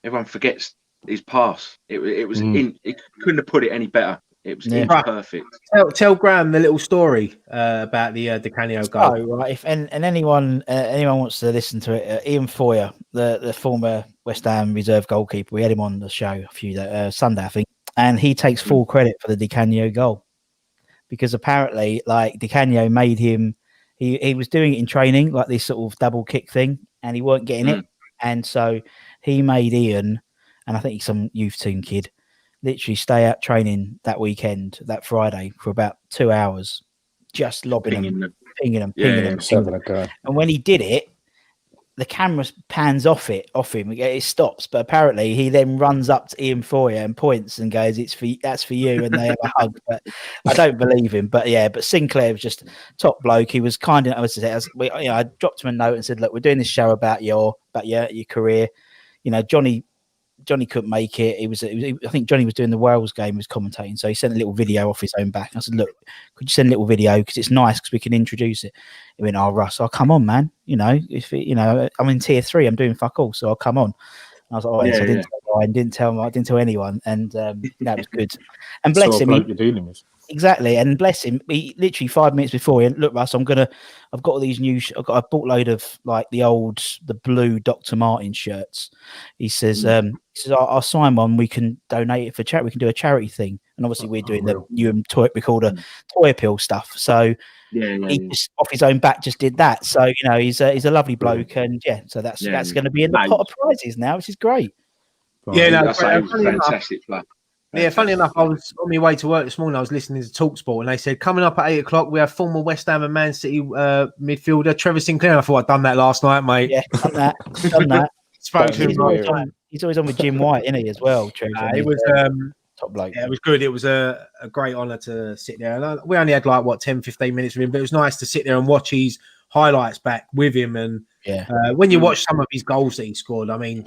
everyone forgets his pass. It was it couldn't have put it any better. It was perfect. Tell Graham the little story about the Di Canio goal. Oh, right. If anyone wants to listen to it, Ian Foyer, the former West Ham reserve goalkeeper, we had him on the show a few Sunday, I think, and he takes full credit for the Di Canio goal because apparently, Di Canio made him. He was doing it in training, like this sort of double kick thing, and he weren't getting it, and so he made Ian, and I think he's some youth team kid, literally stay out training that weekend, that Friday, for about 2 hours, just lobbing him, pinging him. And when he did it, the camera pans off him. It stops, but apparently he then runs up to Ian Foyer and points and goes, "That's for you," and they have a hug. But I don't believe him. But Sinclair was just top bloke. He was kind enough to say, I dropped him a note and said, "Look, we're doing this show about your career. Johnny couldn't make it. I think Johnny was doing the Wales game, was commentating. So he sent a little video off his own back. I said, look, could you send a little video? Because it's nice because we can introduce it. He went, oh, Russ, come on, man. I'm in tier 3. I'm doing fuck all. So I'll come on. And I was like, so I didn't tell anyone. And that was good. And bless him. You're dealing with. Exactly, and bless him. He literally 5 minutes before he went, look, Russ, I've got all these new. I've got a boatload of the blue Dr. Martin shirts. He says, I'll sign one. We can donate it for charity. We can do a charity thing. And obviously, we're doing the new toy. We call the toy appeal stuff. So he just off his own back just did that. So he's a lovely bloke, and so that's going to be in the pot of prizes now, which is great. That's a fantastic player. Yeah, funny enough, I was on my way to work this morning. I was listening to TalkSport, and they said coming up at 8 o'clock, we have former West Ham and Man City midfielder Trevor Sinclair. And I thought I'd done that last night, mate. Yeah, done that. He's always on with Jim White, isn't he, as well? Trevor. It was top bloke. Yeah, it was good. It was a great honour to sit there. And we only had 10, 15 minutes with him, but it was nice to sit there and watch his highlights back with him. And when you watch some of his goals that he scored, I mean.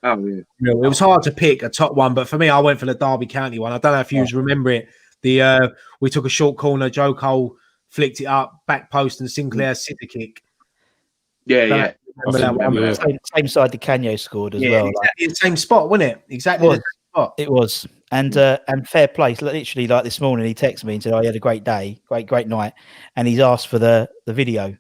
It was hard to pick a top one, but for me, I went for the Derby County one. I don't know if you remember it. We took a short corner, Joe Cole flicked it up, back post, and Sinclair sitter kick. Yeah. Same side Di Canio scored as well. Exactly the same spot, wasn't it? Exactly the same spot. It was. And fair play. Literally, like this morning, he texted me and said, he had a great day, great night. And he's asked for the video.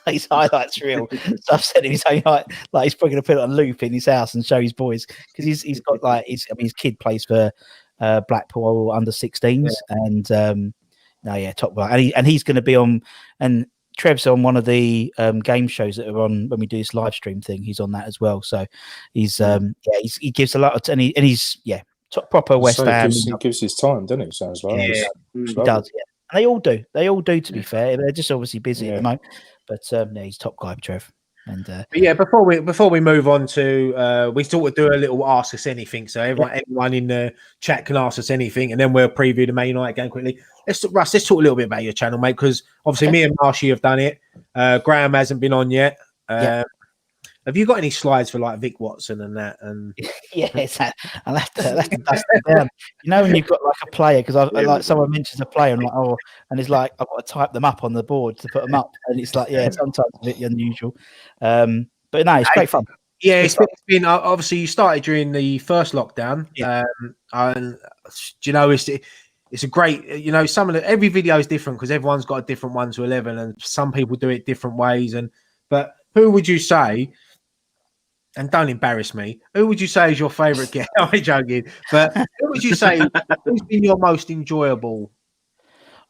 His highlights reel. So I've said he's only like he's probably going to put it on loop in his house and show his boys because he's got like his kid plays for Blackpool under 16s and top guy and he's going to be on and Trev's on one of the game shows that are on when we do this live stream thing. He's on that as well. So he gives a lot of and he's proper West Ham. He gives his time, doesn't he? Sounds like he does. Yeah. And they all do. To be fair, they're just obviously busy at the moment. But he's top guy, Trev. And before we move on to we thought we'd do a little ask us anything. So everyone in the chat can ask us anything, and then we'll preview the Man United game quickly. Let's talk a little bit about your channel, mate, because obviously me and Marshy have done it. Graham hasn't been on yet. Have you got any slides for like Vic Watson and that? And I'll have to dust it down. You know when you've got like a player, because like someone mentions a player, and like and it's like I've got to type them up on the board to put them up, and it's like sometimes a bit unusual. But no, it's great fun. Yeah, it's been obviously you started during the first lockdown. And you know it's a great, you know, every video is different because everyone's got a different 1 to 11, and some people do it different ways. But who would you say? And don't embarrass me. Who would you say is your favourite guest? I'm joking. But who would you say who's been your most enjoyable?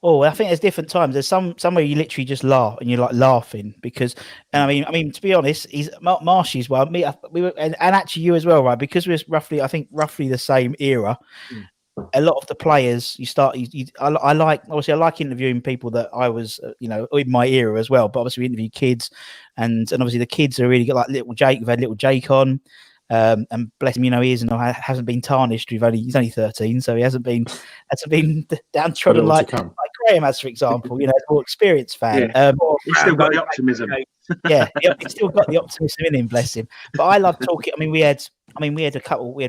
Oh, I think there's different times. There's somewhere you literally just laugh and you're like laughing because, and I mean to be honest, he's Marshy's well. We were, and actually you as well, right? Because we're roughly the same era. A lot of the players I like interviewing people that I was in my era as well, but obviously we interview kids and obviously the kids are really good, like little Jake. We've had little Jake on and bless him, he hasn't been tarnished. He's only 13, so he hasn't been downtrodden like Graham has, for example, more experienced fan. He's still got the optimism. He's still got the optimism in him, bless him. But I love talking. We had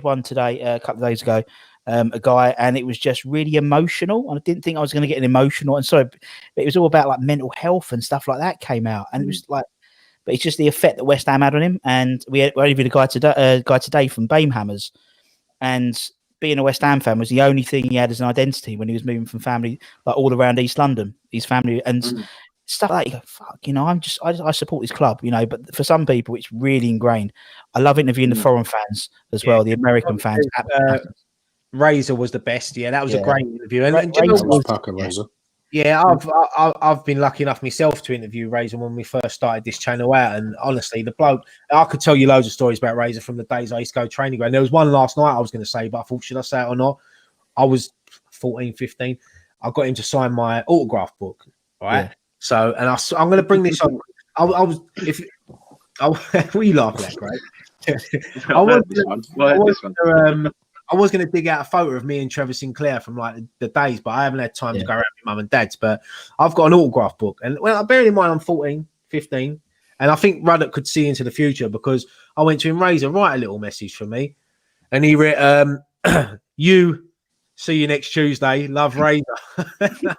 one today, a couple of days ago, a guy, and it was just really emotional. And I didn't think I was going to get an emotional, and so it was all about like mental health and stuff like that came out, and it was like, but it's just the effect that West Ham had on him. And we interviewed a guy today from Bamehammers, and being a West Ham fan was the only thing he had as an identity when he was moving from family like all around East London, his family and stuff like that. You go, fuck, I support this club, but for some people it's really ingrained. I love interviewing the foreign fans as well, the American fans. Razor was the best. Yeah, that was a great interview. And Razor. Yeah, I've been lucky enough myself to interview Razor when we first started this channel out. And honestly, the bloke, I could tell you loads of stories about Razor from the days I used to go training ground. There was one last night I was going to say, but I thought, should I say it or not? I was 14, 15. I got him to sign my autograph book. Right. Yeah. So, and I'm going to bring this on. What are you laughing at, Craig? I was going to dig out a photo of me and Trevor Sinclair from like the days, but I haven't had time to go around with mum and dad's. But I've got an autograph book. And bearing in mind I'm 14, 15, and I think Ruddock could see into the future because I went to him, Razor, write a little message for me. And he wrote, you see you next Tuesday, love Razor. And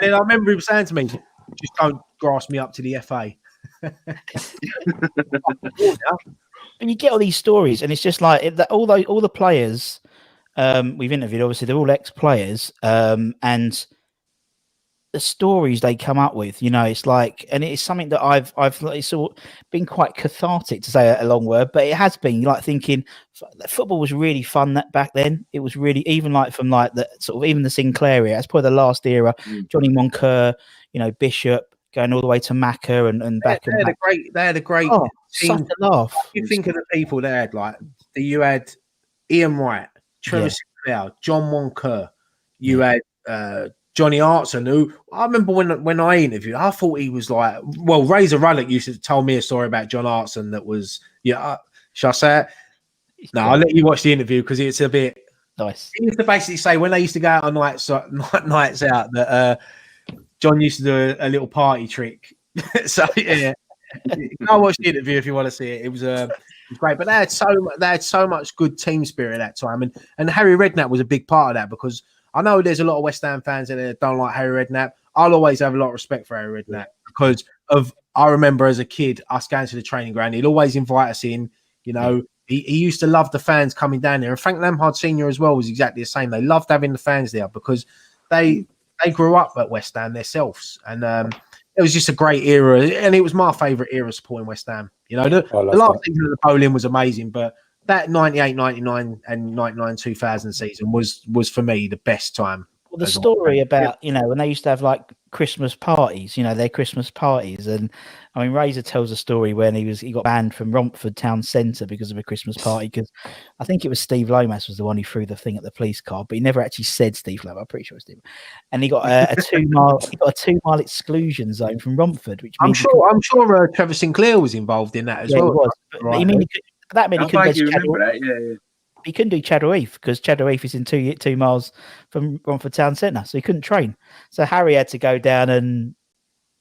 then I remember him saying to me, just don't grass me up to the FA. And you get all these stories, and it's just like all the players we've interviewed. Obviously, they're all ex-players, and the stories they come up with. It's like, and it's something that I've it's all been quite cathartic, to say a long word, but it has been like thinking football was really fun back then. It was really even like from like the sort of even the Sinclair era. That's probably the last era. Johnny Moncur, Bishop. Going all the way to Macca and back. They had a great team. Such a laugh. You think of the people they had, you had Ian Wright, Trevor Sinclair, John Moncur. You had Johnny Artson, who I remember when I interviewed, I thought he was like, well, Razor Ruddock used to tell me a story about John Artson that was, shall I say it? No, I'll let you watch the interview because it's a bit nice. He used to basically say when they used to go out on nights out that John used to do a little party trick. So yeah, I'll watch the interview if you want to see it. It was great, but they had so much good team spirit at that time, and Harry Redknapp was a big part of that because I know there's a lot of West Ham fans that don't like Harry Redknapp. I'll always have a lot of respect for Harry Redknapp because I remember as a kid us going to the training ground. He'd always invite us in. He used to love the fans coming down there, and Frank Lampard Senior as well was exactly the same. They loved having the fans there because they grew up at West Ham themselves, and it was just a great era, and it was my favourite era supporting West Ham. You know, the last season of the Bowling was amazing, but that 98, 99 and 99, 2000 season was for me the best time. Well, the story about, you know, when they used to have like Christmas parties, you know, their Christmas parties. And I mean, Razor tells a story when he got banned from Romford Town Centre because of a Christmas party. Because I think it was Steve Lomas was the one who threw the thing at the police car, but he never actually said Steve Lomas. I'm pretty sure it was Steve. And he got a 2-mile exclusion zone from Romford, which I'm sure Trevor Sinclair was involved in that as well. He was. Right. He couldn't go to Chadwell. He couldn't do Chadwell Heath because Chadwell Heath is in 2 miles from Romford Town Centre, so he couldn't train. So Harry had to go down and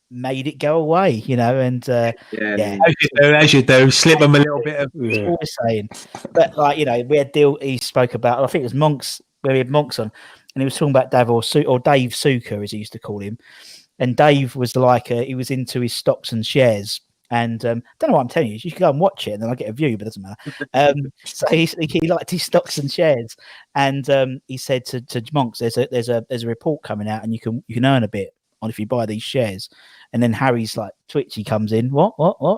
made it go away, you know. And as you do, slip them a little bit of. Yeah. Always saying, but like, you know, we had deal. He spoke about. I think it was Monks where we had Monks on, and he was talking about Dave Suker, as he used to call him. And Dave was like, he was into his stocks and shares. And don't know what I'm telling you. You can go and watch it, and then I get a view, but it doesn't matter. So he liked his stocks and shares, and he said to Monks, "There's a report coming out, and you can earn a bit on if you buy these shares." And then Harry's like, twitchy comes in. What?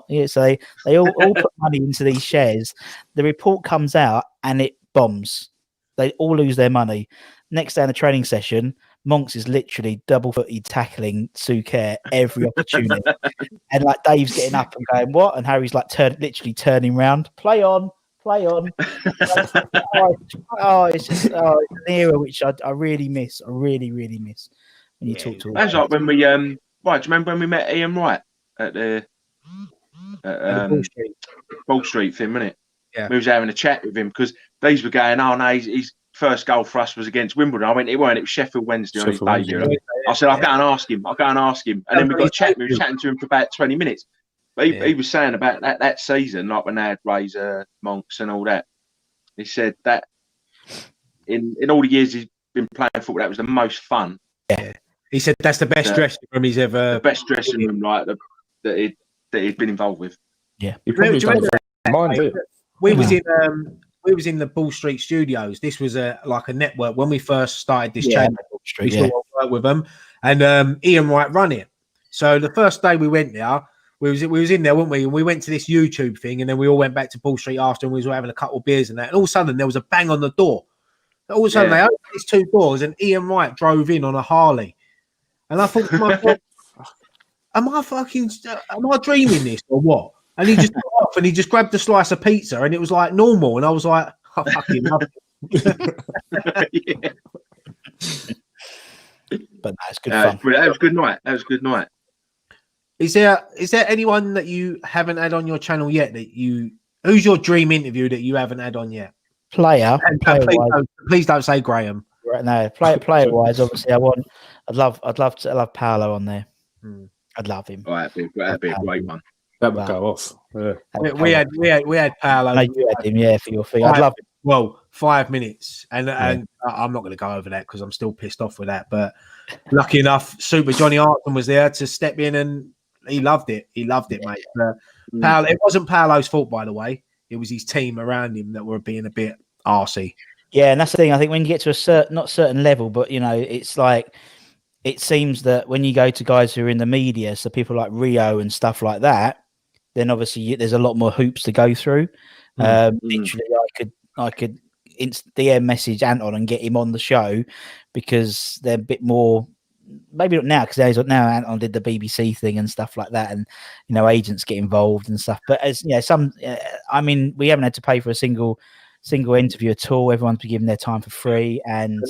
Yeah. So they all put money into these shares. The report comes out, and it bombs. They all lose their money. Next day in a training session, Monks is literally double-footed tackling Suker every opportunity. And like Dave's getting up and going, what? And Harry's like literally turning round. Play on. It's just it's an era which I really miss. I really miss when you talk to all. That's like when we do you remember when we met Ian Wright at the Ball Street thing, wasn't it? Yeah. We was having a chat with him because these were going, oh no, his first goal for us was against Wimbledon. I went, it was Sheffield Wednesday on his debut. I said, I'll go and ask him. And then we got chatting. We were chatting to him for about 20 minutes. But he was saying about that season, like when they had Razor, Monks and all that. He said that in all the years he's been playing football, that was the most fun. Yeah. He said that's the best dressing room he's ever. The best dressing room, like that he'd been involved with. Yeah. He probably don't mind it. We was in the Ball Street studios. This was like a network when we first started this channel. We still work with them, and Ian Wright run it. So the first day we went there, we was in there, weren't we? And we went to this YouTube thing, and then we all went back to Ball Street after, and we was all having a couple of beers and that. And all of a sudden there was a bang on the door. All of a sudden they opened these 2 doors, and Ian Wright drove in on a Harley. And I thought to myself, am I dreaming this or what? And he just got off and he just grabbed a slice of pizza and it was like normal. And I was like, I fucking love it. But that's good fun. That was a good night. Is there anyone that you haven't had on your channel yet who's your dream interview that you haven't had on yet? Player please don't say Graham. Right, no, player wise, obviously I'd love Paolo on there. I'd love him. Oh, that'd be a great one. That would go off. Yeah. We had Paolo. No, you had him, for your thing. I'd love it. Well, 5 minutes, and I'm not going to go over that because I'm still pissed off with that. But lucky enough, Super Johnny Arton was there to step in, and he loved it. He loved it, mate. Paolo, it wasn't Paolo's fault, by the way. It was his team around him that were being a bit arsey. Yeah, and that's the thing. I think when you get to a certain level, but you know, it's like it seems that when you go to guys who are in the media, so people like Rio and stuff like that, then obviously there's a lot more hoops to go through. Literally, I could DM message Anton and get him on the show because they're a bit more. Maybe not now because now Anton did the BBC thing and stuff like that, and you know agents get involved and stuff. But as you know, I mean, we haven't had to pay for a single interview at all. Everyone's been given their time for free, and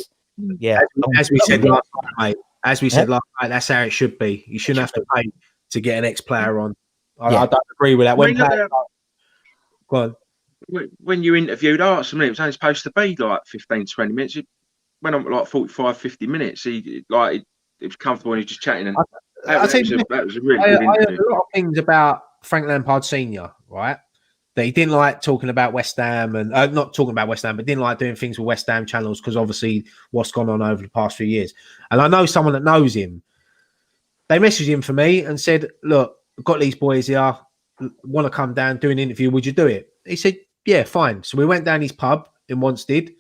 as we said last night, mate. That's how it should be. You shouldn't have to pay to get an ex-player on. I don't agree with that. Go on. When you interviewed Arts, it was only supposed to be like 15, 20 minutes. It went on like 45, 50 minutes. It was comfortable and he was just chatting. And that was a really good interview. I heard a lot of things about Frank Lampard Sr., right? That he didn't like talking about West Ham and not talking about West Ham, but didn't like doing things with West Ham channels because obviously what's gone on over the past few years. And I know someone that knows him. They messaged him for me and said, look, I've got these boys here, want to come down, do an interview. Would you do it? He said, yeah, fine. So we went down his pub in Wanstead.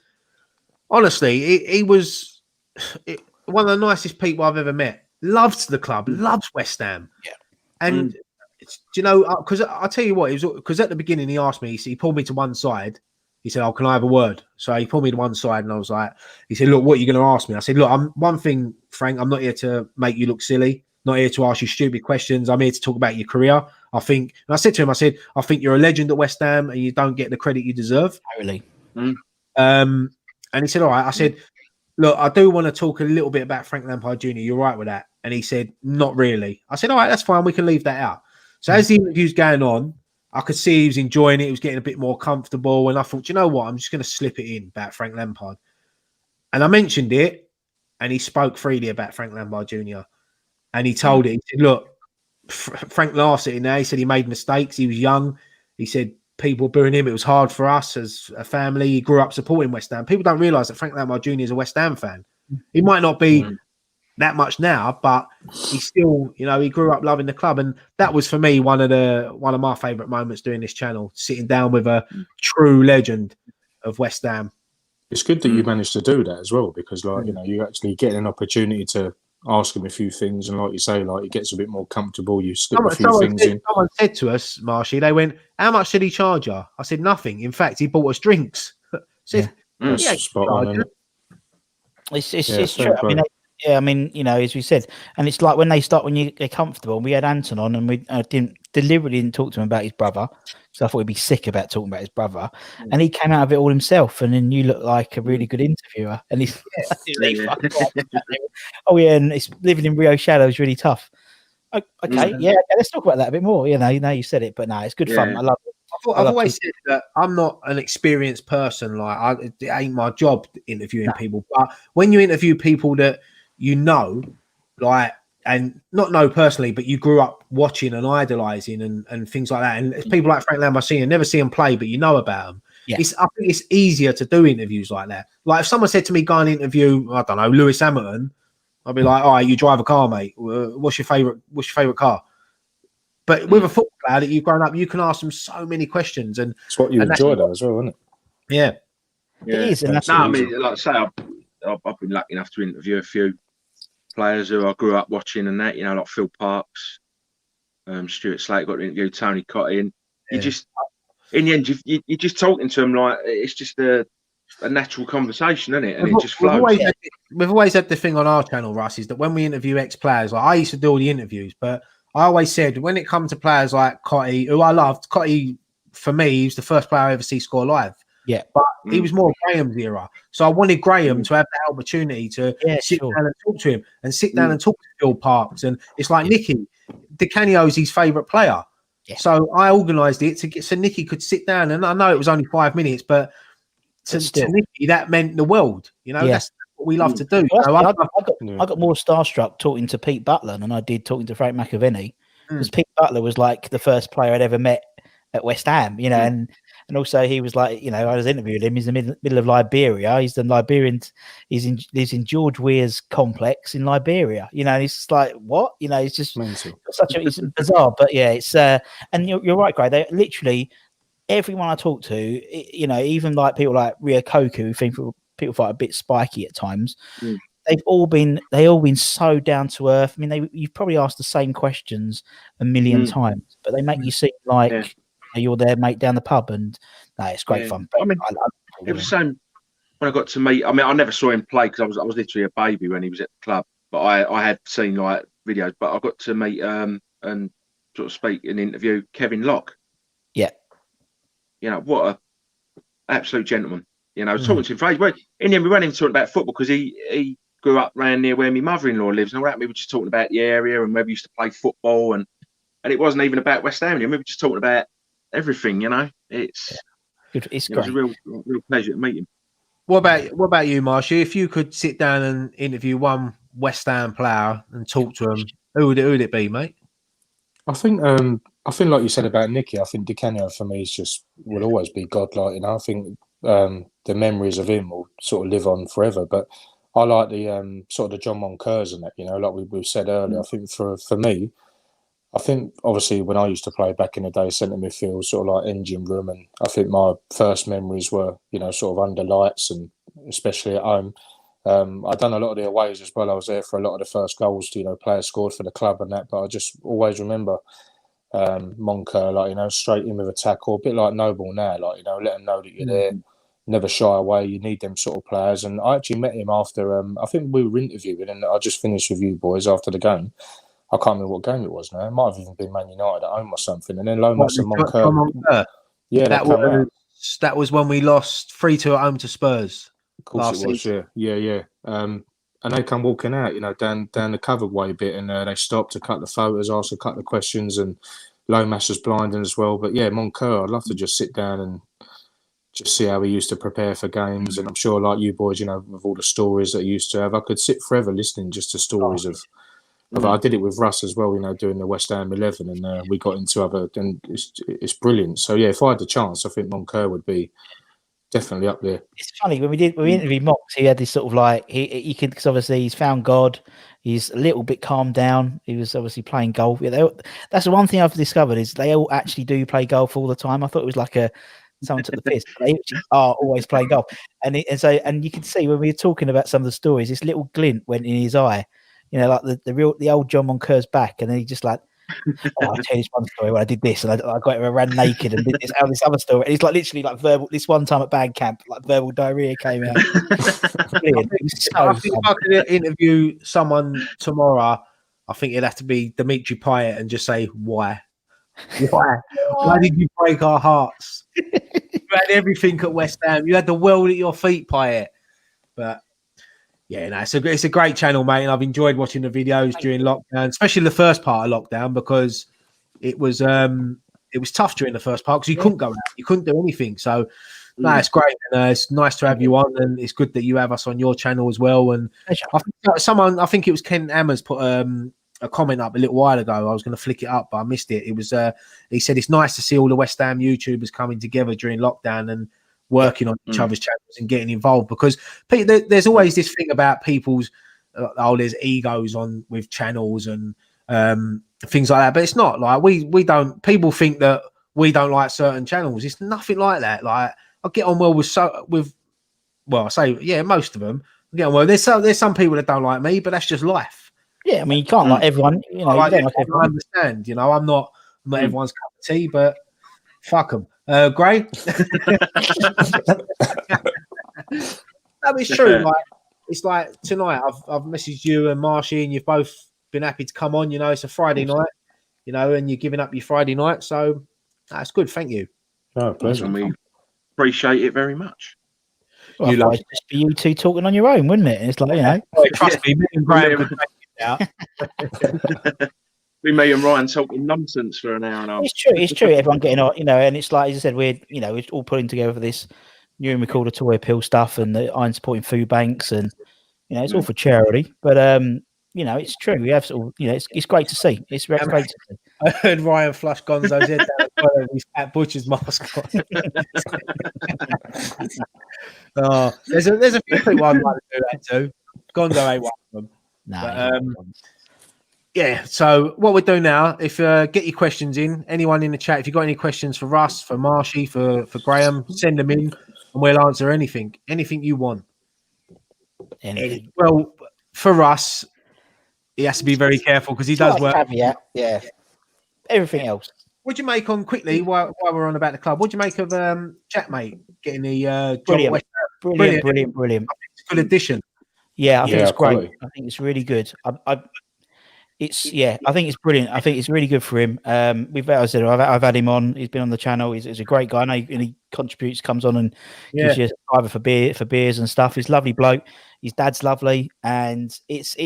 Honestly, he was one of the nicest people I've ever met. loves the club, loves West Ham. Yeah. And do you know, because I'll tell you what, it was because at the beginning he asked me, he pulled me to one side. He said, "Oh, can I have a word?" So he pulled me to one side, and I was like, he said, "Look, what are you going to ask me?" I said, "Look, one thing, Frank, I'm not here to make you look silly, not here to ask you stupid questions. I'm here to talk about your career. I think," and I said to him, "I think you're a legend at West Ham, and you don't get the credit you deserve." Totally. And he said, "All right." I said, "Look, I do want to talk a little bit about Frank Lampard Jr. You're right with that." And he said, "Not really." I said, "All right, that's fine. We can leave that out." So as the interview's going on, I could see he was enjoying it. He was getting a bit more comfortable. And I thought, you know what? I'm just going to slip it in about Frank Lampard. And I mentioned it, and he spoke freely about Frank Lampard Jr. And he told it. He said, "Look, Frank laughs at it now." He said he made mistakes. He was young. He said people booing him. It was hard for us as a family. He grew up supporting West Ham. People don't realise that Frank Lampard Jr. is a West Ham fan. He might not be that much now, but he still, you know, he grew up loving the club. And that was for me one of my favourite moments doing this channel, sitting down with a true legend of West Ham. It's good that you managed to do that as well, because like, you know, you actually get an opportunity to ask him a few things, and like you say, like, it gets a bit more comfortable. You slip a few things in. Someone said to us, Marshy, they went, "How much did he charge you?" I said, "Nothing. In fact, he bought us drinks." Said, That's spot on. It's true. I mean, you know, as we said, and it's like when you're comfortable. We had Anton on, and we deliberately didn't talk to him about his brother, so I thought he'd be sick about talking about his brother, and he came out of it all himself. And then you look like a really good interviewer, and he's oh yeah, and it's living in Rio Shadow is really tough. Okay, let's talk about that a bit more. You know, you said it, but no, it's good fun. I love it. I've always said that I'm not an experienced person. Like, it ain't my job interviewing people. But when you interview people that you know, like, and not know personally, but you grew up watching and idolizing and things like that, and it's people like Frank Lampard Sr., never see him play, but you know about them. I think it's easier to do interviews like that. Like, if someone said to me, "Go and interview, I don't know, Lewis Hamilton," I'd be like, "All right, you drive a car, mate. What's your favorite car?" But with a football player that you've grown up, you can ask them so many questions, and it's what you enjoy though as well, isn't it? Yeah, it is. And I mean, like I say, I've been lucky enough to interview a few players who I grew up watching, and that, you know, like Phil Parks, Stuart Slate, got to interview Tony Cottee, and you just, in the end, you're just talking to them like it's just a natural conversation, isn't it? And it just flows. We've always had the thing on our channel, Russ, is that when we interview ex-players, like I used to do all the interviews, but I always said when it comes to players like Cottee, who I loved, Cottee, for me, he was the first player I ever see score live. Yeah. But he was more Graham's era. So I wanted Graham to have the opportunity to sit down and talk to him, and sit down and talk to Phil Parks. And it's like Nicky, Di Canio's his favourite player. Yeah. So I organised it so Nicky could sit down, and I know it was only 5 minutes, but to Nicky, that meant the world. You know, that's what we love to do. Well, I got more starstruck talking to Pete Butler than I did talking to Frank McAvenny, because Pete Butler was like the first player I'd ever met at West Ham, you know, and also he was like, you know, I was interviewing him. He's in the middle of Liberia. He's the Liberian. He's in George Weah's complex in Liberia. You know, and it's like, what? You know, it's just it's bizarre. But yeah, it's and you're right, Gray. They literally everyone I talk to, you know, even like people like Rio Koku, who think people find a bit spiky at times. They all been so down to earth. I mean, you've probably asked the same questions a million times, but they make you seem like you're there, mate, down the pub, and no, it's great fun. But I mean, it was the same when I got to meet. I mean, I never saw him play because I was literally a baby when he was at the club. But I had seen like videos. But I got to meet and sort of speak and interview Kevin Locke. Yeah, you know, what a absolute gentleman. You know, I was talking to him for ages. Well, in the end, we weren't even talking about football because he grew up around near where my mother-in-law lives, and all that. We were just talking about the area and where we used to play football, and it wasn't even about West Ham. We were just talking about everything. You know, it's great. It was a real pleasure to meet him. What about you, Marshy? If you could sit down and interview one West Ham player and talk to him, who would it be, mate? I think like you said about Nicky, I think Di Canio for me will always be godlike. You know, I think the memories of him will sort of live on forever. But I like the sort of the John Moncurs and that, you know, like we said earlier. I think for me, I think obviously when I used to play back in the day, centre midfield, sort of like engine room, and I think my first memories were, you know, sort of under lights and especially at home. I've done a lot of the aways as well. I was there for a lot of the first goals, players scored for the club and that. But I just always remember Moncur, straight in with a tackle, a bit like Noble now, let them know that you're there, never shy away. You need them sort of players. And I actually met him after, I think we were interviewing, and I just finished with you boys after the game. I can't remember what game it was now. It might have even been Man United at home or something. And then Lomas and Moncur. Yeah, that was when we lost 3-2 at home to Spurs. Of course it was, yeah. And they come walking out, down the covered way a bit, and they stopped to cut the photos, asked a couple of questions, and Lomas was blinding as well. But yeah, Moncur, I'd love to just sit down and just see how he used to prepare for games. And I'm sure, like you boys, with all the stories that he used to have, I could sit forever listening just to stories of I did it with Russ as well, doing the West Ham 11, and we got into other, and it's brilliant. So yeah, if I had the chance, I think Moncur would be definitely up there. It's funny when we interviewed Mox, he had this sort of like he could, because obviously he's found God, he's a little bit calmed down. He was obviously playing golf. That's the one thing I've discovered is they all actually do play golf all the time. I thought it was like someone took the piss. They are always playing golf, and you can see when we were talking about some of the stories, this little glint went in his eye. Like the old John Moncur's back, and then he just like, I'll tell you this one story when I did this, and I ran naked and did this other story. And it's like literally like verbal. This one time at band camp, like verbal diarrhea came out. I think if I could interview someone tomorrow, I think it'd have to be Dimitri Payet and just say why. Why did you break our hearts? You had everything at West Ham. You had the world at your feet, Payet. But yeah, no, it's a great channel, mate, and I've enjoyed watching the videos during lockdown, especially the first part of lockdown, because it was tough during the first part because you couldn't go out, you couldn't do anything. So no, it's great, and it's nice to have you on, and it's good that you have us on your channel as well. And I think it was Ken Hammers put a comment up a little while ago. I was going to flick it up, but I missed it. It was he said it's nice to see all the West Ham YouTubers coming together during lockdown and working on each other's channels and getting involved, because there's always this thing about people's there's egos on with channels and things like that, but it's not like we don't. People think that we don't like certain channels. It's nothing like that. Like I get on well most of them. I get on well. There's some people that don't like me, but that's just life. Yeah, I mean you can't like everyone. You don't like everyone. I understand. I'm not everyone's cup of tea, but fuck them. Gray. It's true. It's like tonight I've messaged you and Marshy, and you've both been happy to come on. It's a Friday night, and you're giving up your Friday night, so that's good. Thank you. Oh, pleasure. And we appreciate it very much. Well, it's just for you two talking on your own, wouldn't it? It's like trust me, me and Graham could make it out. We me and Ryan talking nonsense for an hour and a half. It's true. Everyone getting on, and it's like, as I said, we're all putting together for this new and Recorder Toy Appeal stuff, and the Iron supporting food banks, and it's all for charity. But it's true. We have sort of, it's great to see. It's great to see. I heard Ryan flush Gonzo's head down with his Pat Butcher's mask on. There's a few people I'd like to do that too. Gonzo ain't one of them. No. Yeah, so what we'll do now, if get your questions in, anyone in the chat, if you've got any questions for Russ, for Marshy, for Graham, send them in and we'll answer anything you want. Anything. Well, for Russ, he has to be very careful because he does work. Caveat, yeah. Everything else. What'd you make on quickly while we're on about the club? What'd you make of Chatmate getting the job? Brilliant. Brilliant. It's a good addition. Yeah, I think it's great. I think it's really good. I think it's brilliant. I think it's really good for him. I've had him on. He's been on the channel. He's a great guy. I know he contributes, comes on and gives you either for beers and stuff. He's a lovely bloke. His dad's lovely, and it's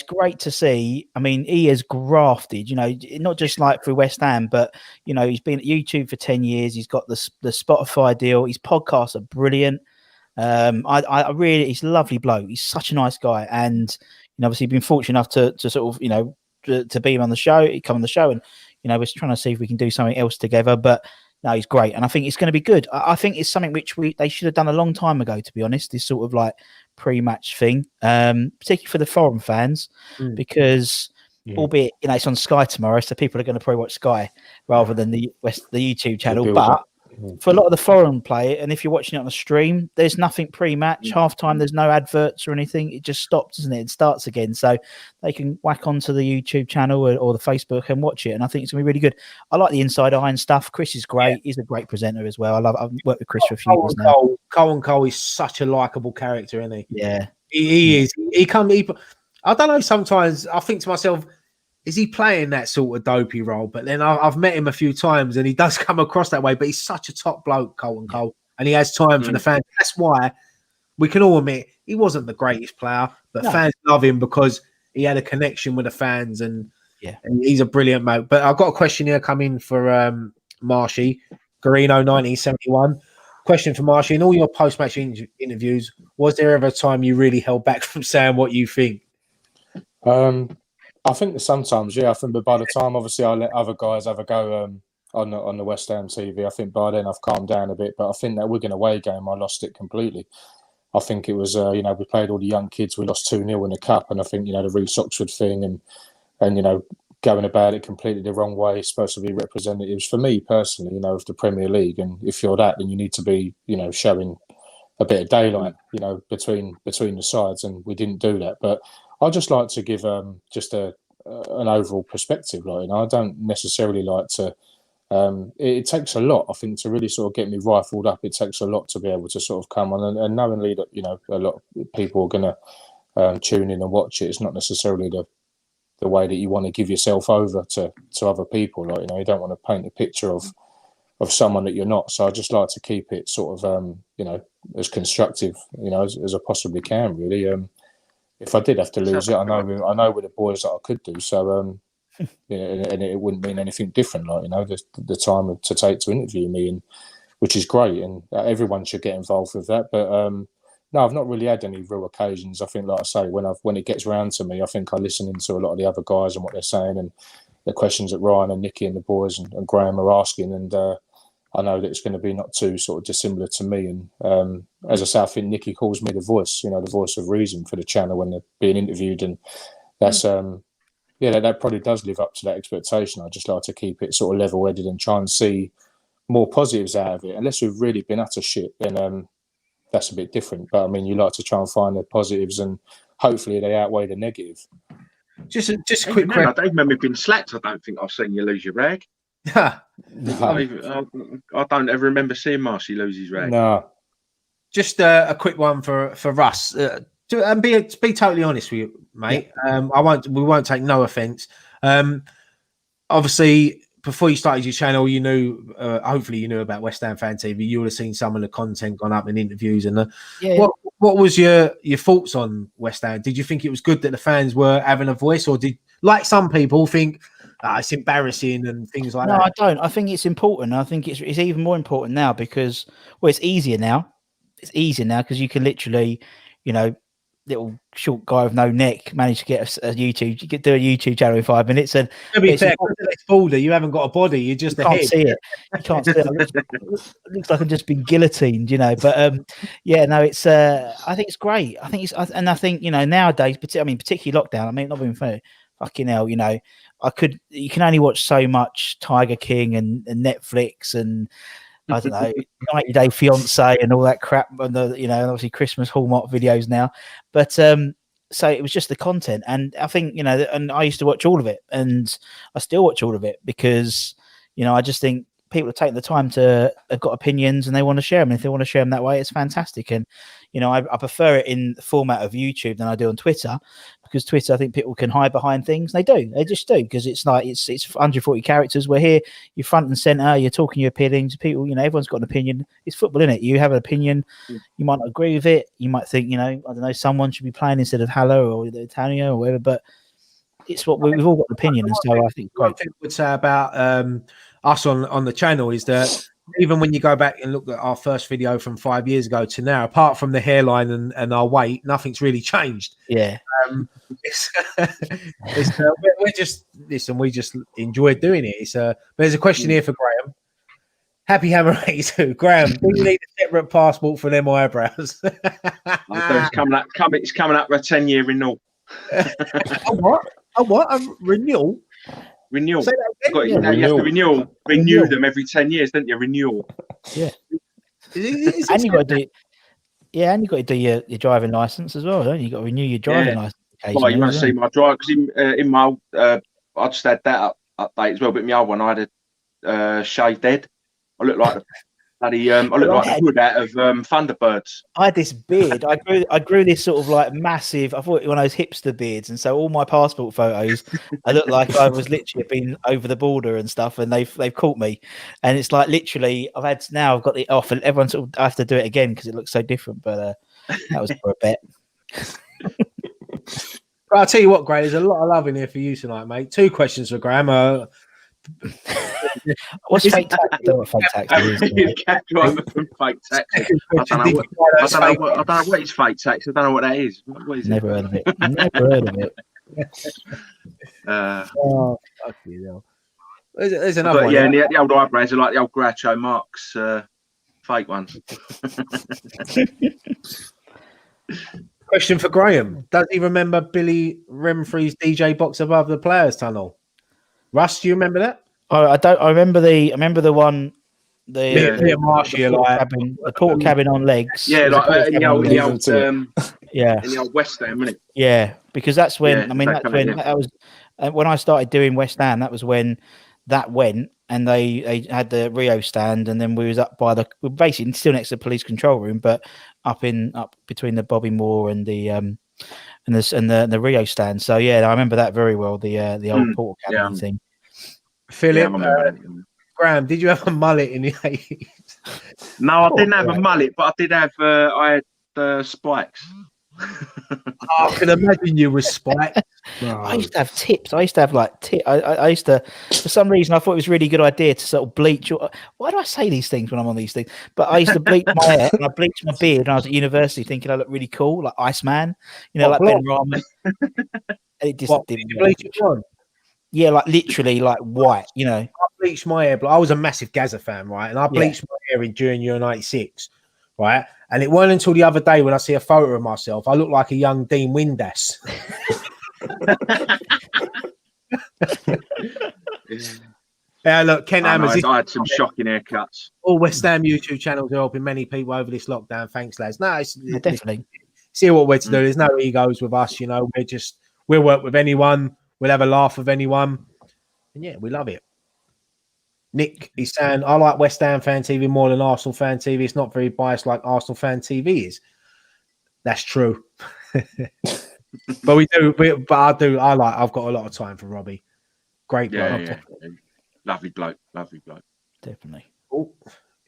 great to see. I mean, he has grafted. Not just like through West Ham, but he's been at YouTube for 10 years. He's got the Spotify deal. His podcasts are brilliant. He's a lovely bloke. He's such a nice guy, and obviously been fortunate enough to sort of to be him on the show. He come on the show, and we're trying to see if we can do something else together. But no, he's great, and I think it's going to be good. I think it's something which they should have done a long time ago, to be honest. This sort of like pre-match thing, particularly for the foreign fans, because albeit it's on Sky tomorrow, so people are going to probably watch Sky rather than the YouTube channel. for a lot of the foreign play, and if you're watching it on a stream, there's nothing pre-match, half-time, there's no adverts or anything. It just stops, doesn't it? It starts again. So they can whack onto the YouTube channel or the Facebook and watch it. And I think it's going to be really good. I like the inside eye and stuff. Chris is great. Yeah. He's a great presenter as well. I've worked with Chris for a few years now. Cole is such a likeable character, isn't he? Yeah. He is. I don't know, sometimes I think to myself, is he playing that sort of dopey role? But then I've met him a few times and he does come across that way. But he's such a top bloke, Cole, and he has time for the fans. That's why we can all admit he wasn't the greatest player, but fans love him because he had a connection with the fans and he's a brilliant mate. But I've got a question here coming for Marshy, Garino 1971. Question for Marshy: in all your post-match interviews, was there ever a time you really held back from saying what you think? I think that sometimes, I think, but by the time, obviously, I let other guys have a go on the West Ham TV, I think by then I've calmed down a bit. But I think that Wigan away game, I lost it completely. I think it was, we played all the young kids. We lost 2-0 in the cup, and I think, the Reece Oxford thing and going about it completely the wrong way. It's supposed to be representatives for me personally, of the Premier League. And if you're that, then you need to be, showing a bit of daylight, between the sides, and we didn't do that. But I just like to give just an overall perspective. I don't necessarily like to. It takes a lot, I think, to really sort of get me rifled up. It takes a lot to be able to sort of come on and knowingly that a lot of people are going to tune in and watch it. It's not necessarily the way that you want to give yourself over to other people. You don't want to paint a picture of someone that you're not. So I just like to keep it sort of as constructive as I possibly can. Really. If I did have to lose it, I know with the boys that I could do. So, and it wouldn't mean anything different. The time to take to interview me, and which is great, and everyone should get involved with that. But no, I've not really had any real occasions. I think, like I say, when it gets round to me, I think I listen into a lot of the other guys and what they're saying, and the questions that Ryan and Nicky and the boys and Graham are asking, and I know that it's going to be not too sort of dissimilar to me. And as I say, I think Nicky calls me the voice, the voice of reason for the channel when they're being interviewed. And that's, that probably does live up to that expectation. I just like to keep it sort of level-headed and try and see more positives out of it. Unless we've really been utter shit, then that's a bit different. But I mean, you like to try and find the positives and hopefully they outweigh the negative. Just a quick question. I don't remember being slapped. I don't think I've seen you lose your rag. I don't ever remember seeing Marcy lose his rag. No. Just a quick one for Russ. And be totally honest with you, mate. Yeah. We won't take no offence. Obviously, before you started your channel, you knew. Hopefully, you knew about West Ham Fan TV. You would have seen some of the content gone up in interviews. And what was your thoughts on West Ham? Did you think it was good that the fans were having a voice, or did, like some people, think it's embarrassing and things like that? No, I don't. I think it's important. I think it's even more important now because, it's easier now. It's easier now because you can literally, little short guy with no neck manage to get a YouTube. You could do a YouTube channel in 5 minutes. And to be fair, it's bolder. You haven't got a body. You just can't see it. You can't see it. It looks like I've just been guillotined, But it's. I think it's great. I think nowadays, particularly lockdown. Not being fair. Fucking hell, you can only watch so much Tiger King and Netflix and I don't know 90 Day Fiance and all that crap and obviously Christmas Hallmark videos now, but so it was just the content, and I think and I used to watch all of it, and I still watch all of it because I just think people are taking the time to have got opinions and they want to share them. If they want to share them that way, it's fantastic. And I prefer it in the format of YouTube than I do on Twitter, because Twitter, I think people can hide behind things. They just do, because it's 140 characters. We're here, you're front and center, you're talking your opinions. People, everyone's got an opinion. It's football, innit? You have an opinion. You might not agree with it. You might think, I don't know, someone should be playing instead of Haller or Antonio or whatever. But it's what we've all got an opinion, and so I think one thing I would say about us on the channel is that even when you go back and look at our first video from 5 years ago to now, apart from the hairline and our weight, nothing's really changed. Yeah. We just enjoy doing it. But there's a question here for Graham. Happy Hammer 82. Graham, do you need a separate passport for them eyebrows? It's coming up for a 10-year renewal. A what? A renewal? Renewal. Say that again. You have to renew them every 10 years, don't you? Renewal. Yeah. And you got to do. Yeah, and you got to do your driving license as well, don't you? You got to renew your driving license. Well, you want to see my drive because in my old, I just had that update as well. But in my old one, I had a shaved head. I look like the bloody, I look like the hood out of Thunderbirds. I had this beard. I grew this sort of like massive. I thought one of those hipster beards, and so all my passport photos, I look like I was literally been over the border and stuff, and they've caught me. And it's like literally, I've got it off, and everyone sort of I have to do it again because it looks so different. But that was for a bet. But I'll tell you what, Gray, there's a lot of love in here for you tonight, mate. 2 questions for Graham. What's fake tax? I don't know what fake tax is. Cab driver from fake tax. I don't know what is fake tax. I don't know what that is. What is Never heard of it. Never heard of it. Fuck you, though. There's another one. Yeah, and the old eyebrows are like the old Groucho Marx fake ones. Question for Graham. Does he remember Billy Renfrey's DJ box above the players' tunnel? Russ, do you remember that? I don't. I remember the one. The port cabin on legs. Yeah, like in the old yeah, in the old West Ham, isn't it? Yeah, because that's when that was when I started doing West Ham. That was when that went, and they had the Rio stand, and then we was up by we're basically still next to the police control room, but up between the Bobby Moore and the Rio stand. So yeah, I remember that very well. The old port cabin thing. Philip, Graham, did you have a mullet in the 80s? No, I didn't have a mullet, but I did have. I had spikes. I can imagine you with spikes. No. I used to have tips. I used to have like tips. I used to, for some reason, I thought it was a really good idea to sort of bleach. Why do I say these things when I'm on these things? But I used to bleach my hair and I bleached my beard when I was at university, thinking I looked really cool, like Iceman, like Ben Rahman. It just didn't. Did you bleach it on? Yeah, like literally, like white. I bleached my hair. I was a massive Gaza fan, right? And I bleached my hair in during year '96, right? And it wasn't until the other day when I see a photo of myself, I look like a young Dean Windass. Yeah, look, Ken Hammers. I had some shocking haircuts. All West Ham YouTube channels are helping many people over this lockdown. Thanks, lads. No, definitely. See what we're to do. There's no egos with us. We'll work with anyone. We'll have a laugh with anyone. And yeah, we love it. Nick, he's saying, I like West Ham fan TV more than Arsenal fan TV. It's not very biased like Arsenal fan TV is. That's true. But we do. I've got a lot of time for Robbie. Great bloke. Yeah. Lovely bloke. Definitely.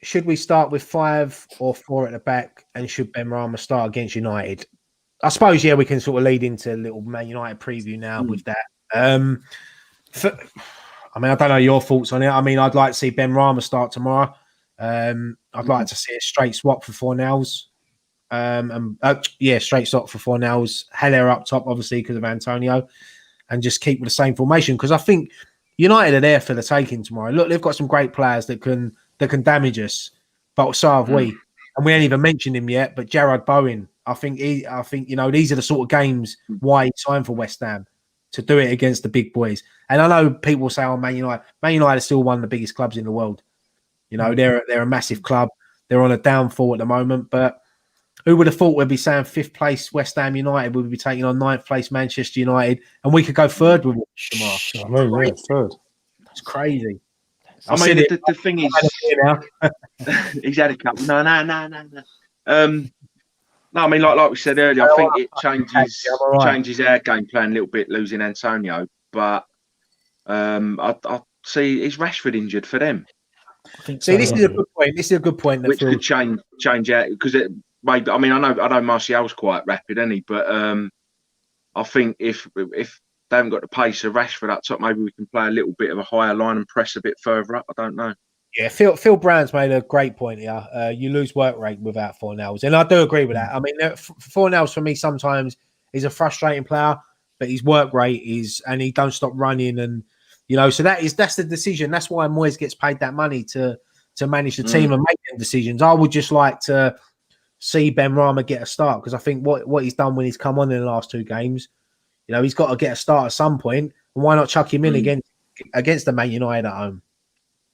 Should we start with 5 or 4 at the back? And should Ben Rama start against United? I suppose, we can sort of lead into a little Man United preview now with that. I don't know your thoughts on it. I'd like to see Ben Rama start tomorrow. I'd like to see a straight swap for Fornells. Straight swap for Fornells. Heller up top, obviously, because of Antonio. And just keep with the same formation. Because I think United are there for the taking tomorrow. Look, they've got some great players that can damage us. But so have we. And we ain't even mentioned him yet, but Jarrod Bowen. I think these are the sort of games why he signed for West Ham, to do it against the big boys. And I know people say, Man United are still one of the biggest clubs in the world. They're a massive club. They're on a downfall at the moment. But who would have thought we'd be saying 5th place West Ham United would be taking on 9th place Manchester United, and we could go 3rd with tomorrow. Third. It's crazy. The thing is, he's had a couple. No. No, like we said earlier, I think it changes our game plan a little bit, losing Antonio. But I see, is Rashford injured for them? This is a good point. This is a good point. Which could change out, because it maybe. I know Martial's quite rapid, isn't he? But I think if they haven't got the pace of Rashford up top, maybe we can play a little bit of a higher line and press a bit further up. I don't know. Yeah, Phil Brown's made a great point here. You lose work rate without Fornells, and I do agree with that. Fornells for me sometimes is a frustrating player, but his work rate is, and he don't stop running, and so that's the decision. That's why Moyes gets paid that money to manage the team and make them decisions. I would just like to see Ben Rama get a start, because I think what he's done when he's come on in the last 2 games, he's got to get a start at some point. And why not chuck him in against the Man United at home.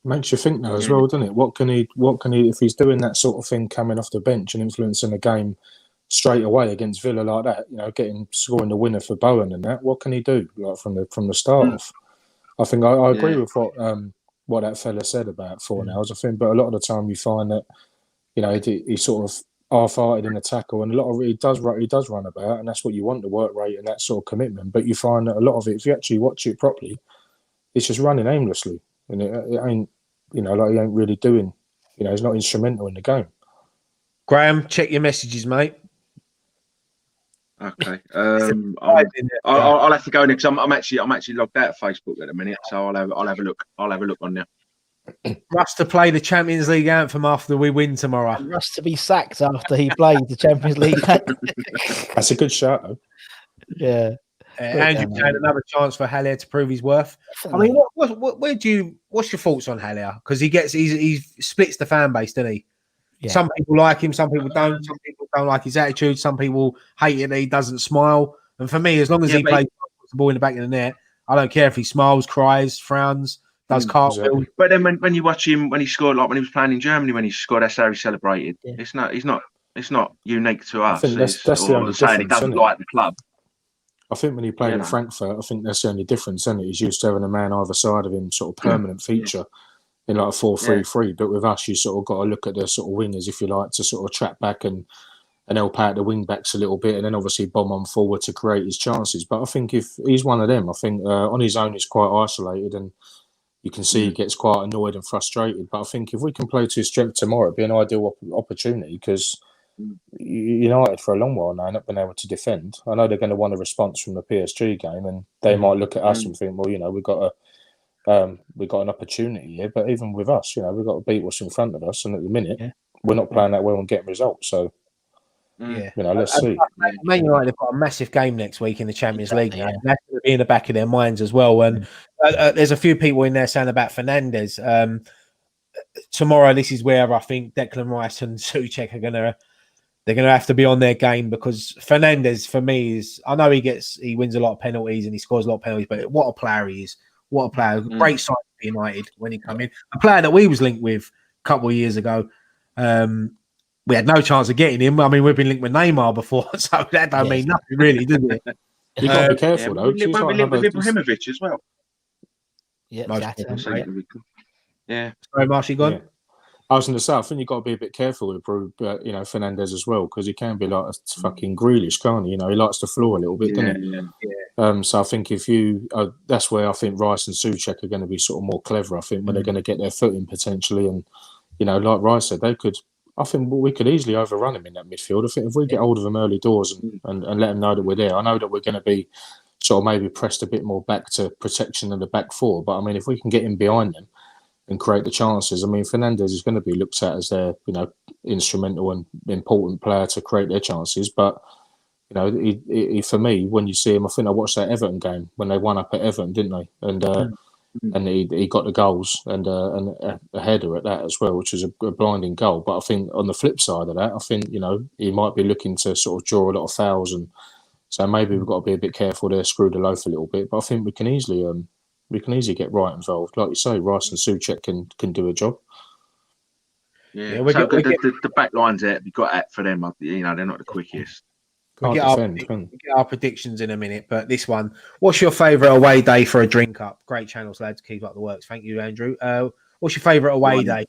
Makes you think though as well, doesn't it? What can he if he's doing that sort of thing coming off the bench and influencing the game straight away against Villa like that, scoring the winner for Bowen and that, what can he do like from the start off? I think I agree with what that fella said about Fornals. I think, but a lot of the time you find that he sort of half-hearted in the tackle, and a lot of it he does run about, and that's what you want, the work rate and that sort of commitment. But you find that a lot of it, if you actually watch it properly, it's just running aimlessly. And it ain't, like he ain't really doing, he's not instrumental in the game. Graham, check your messages, mate. Okay. I'll have to go in because I'm actually logged out of Facebook at the minute, so I'll have a look. I'll have a look on there. Russ to play the Champions League anthem after we win tomorrow. And Russ to be sacked after he played the Champions League. That's a good shout, though. Yeah. Andrew had another chance for Haller to prove his worth. Definitely. I mean, what's your thoughts on Haller? Because he splits the fan base, doesn't he? Yeah. Some people like him, some people don't. Some people don't like his attitude. Some people hate it that he doesn't smile. And for me, as long as he plays the ball in the back of the net, I don't care if he smiles, cries, frowns, does cartwheels. But then when you watch him when he scored, like when he was playing in Germany, when he scored, that's how he celebrated. Yeah. It's not unique to us. I think that's the only difference. He doesn't like the club. I think when he played in Frankfurt, I think that's the only difference, isn't it? He's used to having a man either side of him, sort of permanent feature in like a 4-3-3. But with us, you sort of got to look at the sort of wingers, if you like, to sort of track back and help out the wing backs a little bit, and then obviously bomb on forward to create his chances. But I think if he's one of them, I think on his own he's quite isolated, and you can see he gets quite annoyed and frustrated. But I think if we can play to his strength tomorrow, it'd be an ideal opportunity because United for a long while now not been able to defend. I know they're going to want a response from the PSG game, and they might look at us and think, well, we've got an opportunity here. But even with us, we've got to beat what's in front of us, and at the minute we're not playing that well and getting results. So let's see. Man United have got a massive game next week in the Champions League. That's going to be in the back of their minds as well. And there's a few people in there saying about Fernandes. Tomorrow, this is where I think Declan Rice and Souček are they're going to have to be on their game, because Fernandes, for me, I know he wins a lot of penalties and he scores a lot of penalties, but what a player he is. What a player. Great sign for United when he came in. A player that we was linked with a couple of years ago. We had no chance of getting him. I mean, we've been linked with Neymar before, so that don't mean nothing really, does it? You've got to be careful, though. We linked with Ibrahimovic as well. Yeah. Sorry, Marshy, go on. Yeah. I was going to say, I think you've got to be a bit careful with Fernandes as well, because he can be like a fucking Grealish, can't he? He likes the floor a little bit, doesn't he? Yeah. So I think that's where I think Rice and Souček are going to be sort of more clever. I think when they're going to get their foot in potentially, and like Rice said, I think we could easily overrun him in that midfield. I think if we get hold of them early doors and let them know that we're there, I know that we're going to be sort of maybe pressed a bit more back to protection of the back four. But I mean, if we can get in behind them and create the chances, I mean, Fernandes is going to be looked at as their, instrumental and important player to create their chances. But, he, for me, when you see him, I think I watched that Everton game when they won up at Everton, didn't they? And he got the goals and a header at that as well, which was a blinding goal. But I think on the flip side of that, I think, he might be looking to sort of draw a lot of fouls. And so maybe we've got to be a bit careful there, screw the loaf a little bit. But I think we can easily get right involved. Like you say, Rice and Souček can do a job. Yeah, so the back lines there, we got at for them. They're not the quickest. We'll get our predictions in a minute, but this one, what's your favourite away day for a drink up? Great channels, lads. Keep up the works. Thank you, Andrew. What's your favourite away day?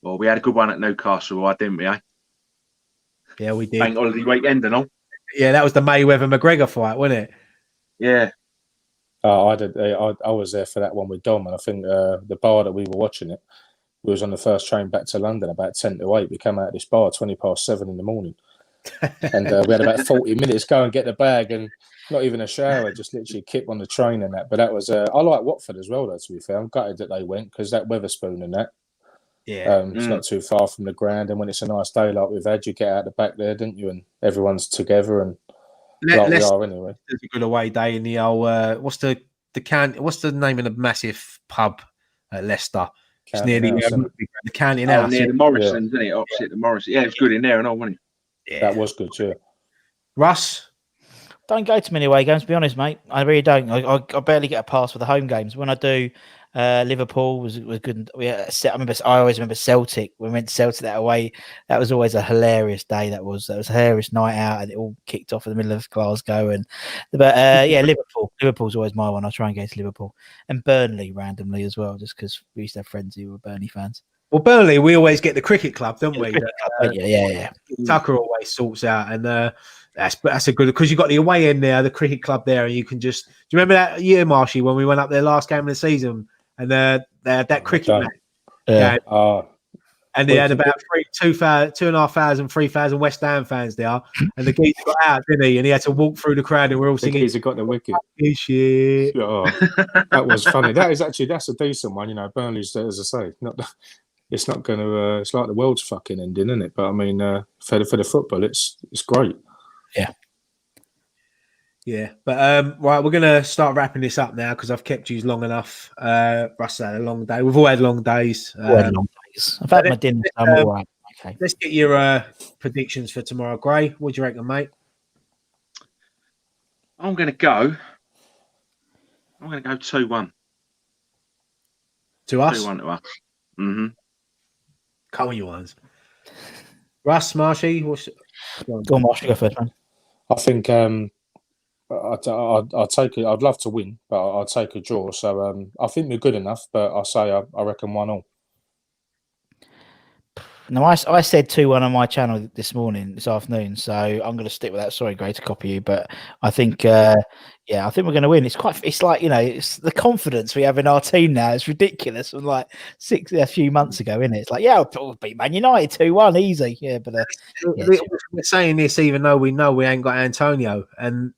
Well, we had a good one at Newcastle, didn't we? Yeah, we did. Bank holiday weekend and all. Yeah, that was the Mayweather-McGregor fight, wasn't it? Yeah. I was there for that one with Dom, and I think the bar that we were watching it, we was on the first train back to London about 10 to 8. We came out of this bar 7:20 in the morning. And we had about 40 minutes go and get the bag, and not even a shower, just literally kip on the train and that. But that was I like Watford as well, though, to be fair. I'm gutted that they went, because that Weatherspoon and that, it's not too far from the ground, and when it's a nice day like we've had, you get out the back there, didn't you, and everyone's together, and like we are anyway. It's a good away day in the old what's the name of the massive pub at Leicester? It's near the Canting House. Near the Morrisons, isn't it? Opposite the Morrisons. Yeah, it was good in there and all, wasn't it? Yeah. That was good, yeah. Russ? Don't go to many away games, to be honest, mate. I really don't. I barely get a pass for the home games. When I do, Liverpool was good. I always remember Celtic. We went to Celtic that away. That was always a hilarious day. That was a hilarious night out, and it all kicked off in the middle of Glasgow. Liverpool. Liverpool's always my one. I try and go to Liverpool and Burnley randomly as well, just because we used to have friends who were Burnley fans. Well, Burnley, we always get the cricket club, don't we? Yeah. Tucker always sorts out, and that's a good, because you got the away end there, the cricket club there, and you can just. Do you remember that year, Marshy, when we went up there last game of the season, and they had that cricket match? Yeah. And they had about 2,500, 3,000 West Ham fans there, and the geezer got out, didn't he? And he had to walk through the crowd, and we're all singing. The geezer got the wicket. Shit. Oh, that was funny. That's a decent one. You know, Burnley's, as I say, it's not going to. It's like the world's fucking ending, isn't it? But I mean, for the football, it's great. Yeah. But right, we're gonna start wrapping this up now because I've kept you long enough. Russ had a long day. We've all had long days. I've had my dinner. I'm all right. Okay. Let's get your predictions for tomorrow, Gray. What do you reckon, mate? I'm going to go 2-1. To us? 2-1 to us. Mm-hmm. Come on, you ones. Russ, Marshy, go on, Marshy, go first, man. I think I'd take it. I'd love to win, but I'd take a draw. So I think we're good enough, but I reckon 1-1. No, I said 2-1 on my channel this afternoon. So I'm going to stick with that. Sorry, Gray, to copy you, but I think, I think we're going to win. It's like, it's the confidence we have in our team now. It's ridiculous. From like a few months ago, isn't it? It's like, we'll beat Man United 2-1, easy. Yeah, but we're saying this even though we know we ain't got Antonio, and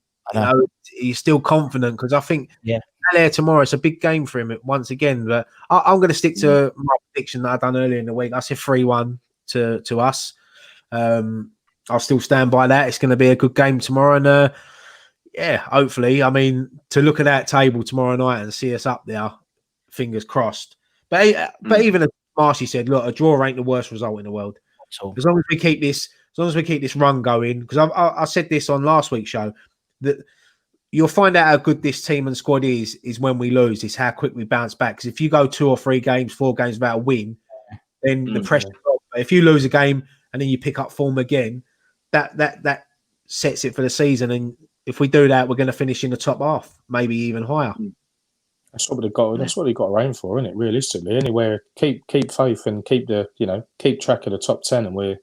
he's still confident because I think there tomorrow it's a big game for him once again. But I'm going to stick to my prediction that I done earlier in the week. I said 3-1 to us. I'll still stand by that. It's going to be a good game tomorrow, and hopefully. I mean, to look at that table tomorrow night and see us up there, fingers crossed. But even as Marshy said, look, a draw ain't the worst result in the world. As long as we keep this run going, because I said this on last week's show that. You'll find out how good this team and squad is when we lose. It's how quick we bounce back. Because if you go 2 or 3 games, 4 games without a win, then the pressure. If you lose a game and then you pick up form again, that sets it for the season. And if we do that, we're going to finish in the top half, maybe even higher. That's what we've got. That's what we've got to aim for, isn't it? Realistically, anywhere, keep faith and keep track of the top 10, and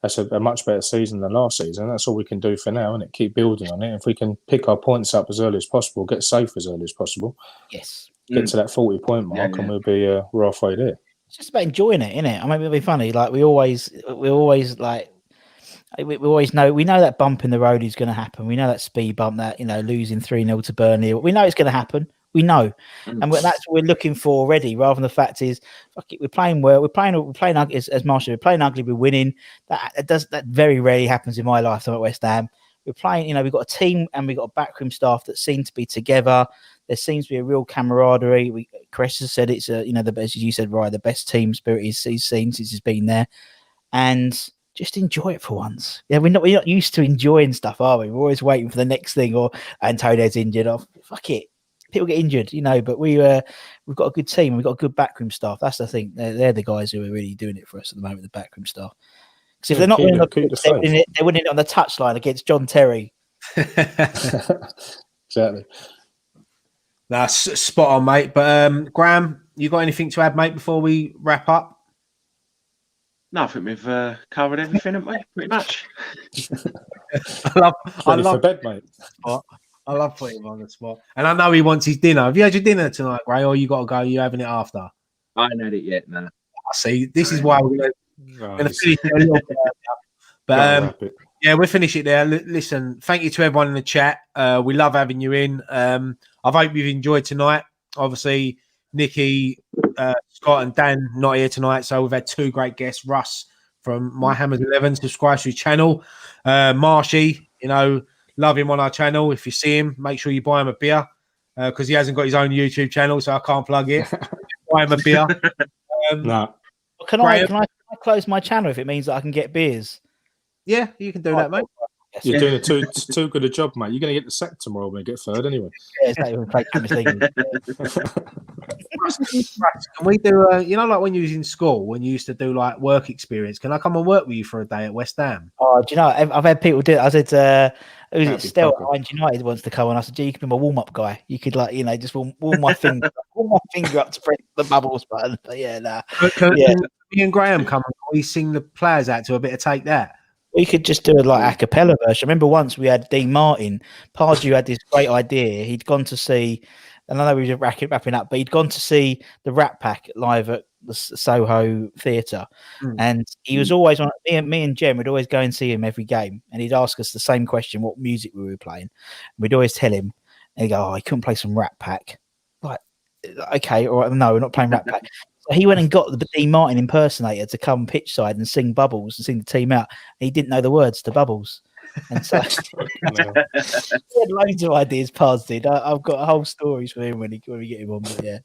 that's a much better season than last season. That's all we can do for now, isn't it? Keep building on it. If we can pick our points up as early as possible, get safe as early as possible, get to that 40-point mark, and we're halfway there. It's just about enjoying it, isn't it? I mean, it'll be funny. Like we always like. We always know that bump in the road is going to happen. We know that speed bump, that losing 3-0 to Burnley. We know it's going to happen. We know, and that's what we're looking for already. Rather than the fact is, fuck it, we're playing well. We're playing ugly, as Marshall. We're playing ugly. We're winning. That very rarely happens in my lifetime at West Ham. We're playing. We've got a team and we've got a backroom staff that seem to be together. There seems to be a real camaraderie. Chris has said it's the best, as you said, right, the best team spirit he's seen since he's been there, and just enjoy it for once. Yeah, we're not used to enjoying stuff, are we? We're always waiting for the next thing, or Antonio's injured. Oh, fuck it. People get injured, but we've got a good team and we've got a good backroom staff. That's the thing. They're the guys who are really doing it for us at the moment, the backroom staff. Because if they're not winning, they're winning it on the touchline against John Terry. Exactly. That's spot on, mate. But Graham, you got anything to add, mate, before we wrap up? No, I think we've covered everything, haven't we? Pretty much. I love for bed, mate. I love putting him on the spot. And I know he wants his dinner. Have you had your dinner tonight, Gray, or you got to go? You having it after? I haven't had it yet, no. See, this is why we're going to finish it a little bit earlier. But we'll finish it there. Listen, thank you to everyone in the chat. We love having you in. I hope you've enjoyed tonight. Obviously, Nicky, Scott and Dan not here tonight, so we've had 2 great guests. Russ from My Hammers 11, subscribe to his channel. Marshy, love him on our channel. If you see him, make sure you buy him a beer because he hasn't got his own YouTube channel, so I can't plug it. Buy him a beer. No. Can I close my channel if it means that I can get beers? Yeah, you can do that, mate. You're doing too good a job, mate. You're going to get the sack tomorrow when you get third, anyway. Yeah, it's not even play Champions League. Can we do, like when you was in school, when you used to do like work experience? Can I come and work with you for a day at West Ham? Oh, do you know? I've had people do it. I said, who's it? Stella at United wants to come, and I said, you could be my warm-up guy. You could just warm my finger, up to press the bubbles button. But yeah, nah. Me and Graham come and we sing the players out to a bit of Take That. We could just do a a cappella version. I remember once we had Dean Martin. Pardew had this great idea. He'd gone to see, and I know we were wrapping up, but he'd gone to see the Rat Pack live at the Soho Theatre, and he was always on. Me and Jem would always go and see him every game, and he'd ask us the same question: what music we were playing. And we'd always tell him, and he'd go, "Oh, he couldn't play some Rat Pack." Like, okay, all right, no, we're not playing Rat Pack. So he went and got the Dean Martin impersonator to come pitch side and sing Bubbles and sing the team out. And he didn't know the words to Bubbles. And so he had loads of ideas, Paz did. I've got whole stories for him when we get him on. But yeah,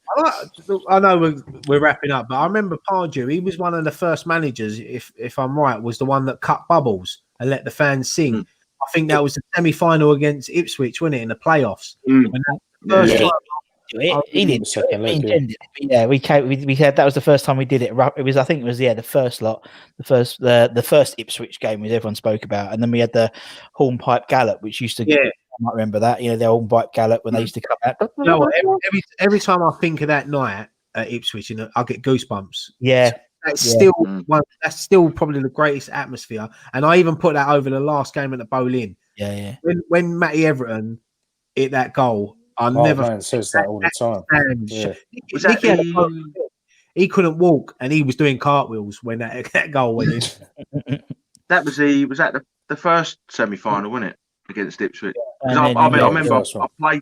I know we're wrapping up, but I remember Pardew. He was one of the first managers, if I'm right, was the one that cut Bubbles and let the fans sing. I think that was the semi-final against Ipswich, wasn't it, in the playoffs? When that first time, he did. Yeah, we had that was the first time we did it. It was, I think it was the first lot, the first Ipswich game, which everyone spoke about, and then we had the hornpipe gallop, which used to. Yeah, I might remember that. The hornpipe gallop when they used to come out. No, every time I think of that night at Ipswich, I get goosebumps. Yeah. That's still That's still probably the greatest atmosphere, and I even put that over the last game at the Boleyn. Yeah. When Matty Everton hit that goal. Man says that all the time. Nicky he couldn't walk, and he was doing cartwheels when that goal went in. Was that the first semi-final, wasn't it, against Ipswich? I remember I played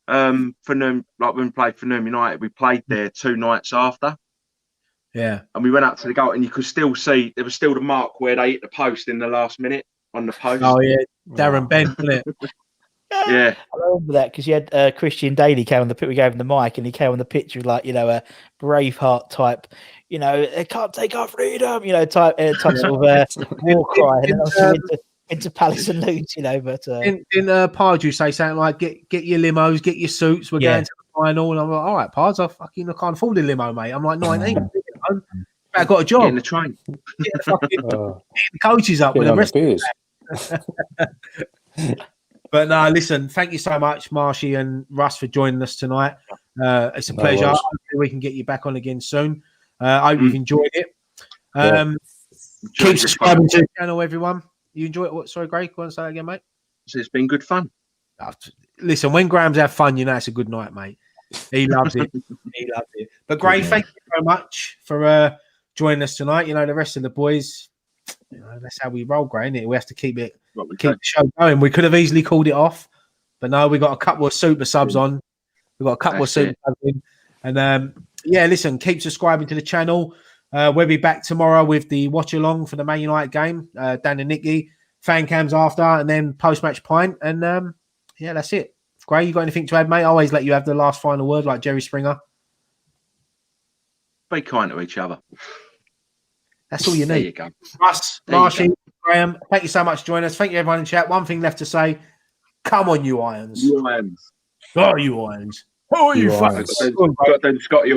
for Newham, like when we played for Newham United, we played there 2 nights after. Yeah, and we went up to the goal, and you could still see there was still the mark where they hit the post in the last minute on the post. Oh yeah, Darren Ben, wasn't it? Yeah, I remember that because you had Christian Daly came on the pitch. We gave him the mic, and he came on the pitch with a Braveheart type, they can't take our freedom, type sort of war cry. And then into Palace and Leeds, But didn't Pardew say something like, "Get your limos, get your suits, we're going to the final"? And I'm like, "All right, Pards, I can't afford a limo, mate. I'm like 19. I got a job. Get in the train. Get the coaches up with the rest of the But no, listen, thank you so much, Marshy and Russ, for joining us tonight. It's a pleasure. Hopefully we can get you back on again soon. I hope you've enjoyed it. Keep subscribing to the channel, everyone. You enjoy it? Sorry, Greg, go on and say that again, mate. It's been good fun. Listen, when Graham's have fun, it's a good night, mate. He loves it. He loves it. But Greg, thank you very much for joining us tonight. The rest of the boys, that's how we roll, Graham. We have to keep the show going. We could have easily called it off, but no, we got a couple of super subs on. We've got a couple of super subs in. And listen, keep subscribing to the channel. We'll be back tomorrow with the watch along for the Man United game. Dan and Nicky, fan cams after, and then post match pint. And that's it. Gray, you got anything to add, mate? I always let you have the last final word, like Jerry Springer. Be kind to each other. That's all you need. There you go. Russ, Marshy, Graham, thank you so much for joining us. Thank you, everyone in chat. One thing left to say. Come on, you Irons. You Irons. Oh, you Irons. Oh, you fuckers. Got them Scotty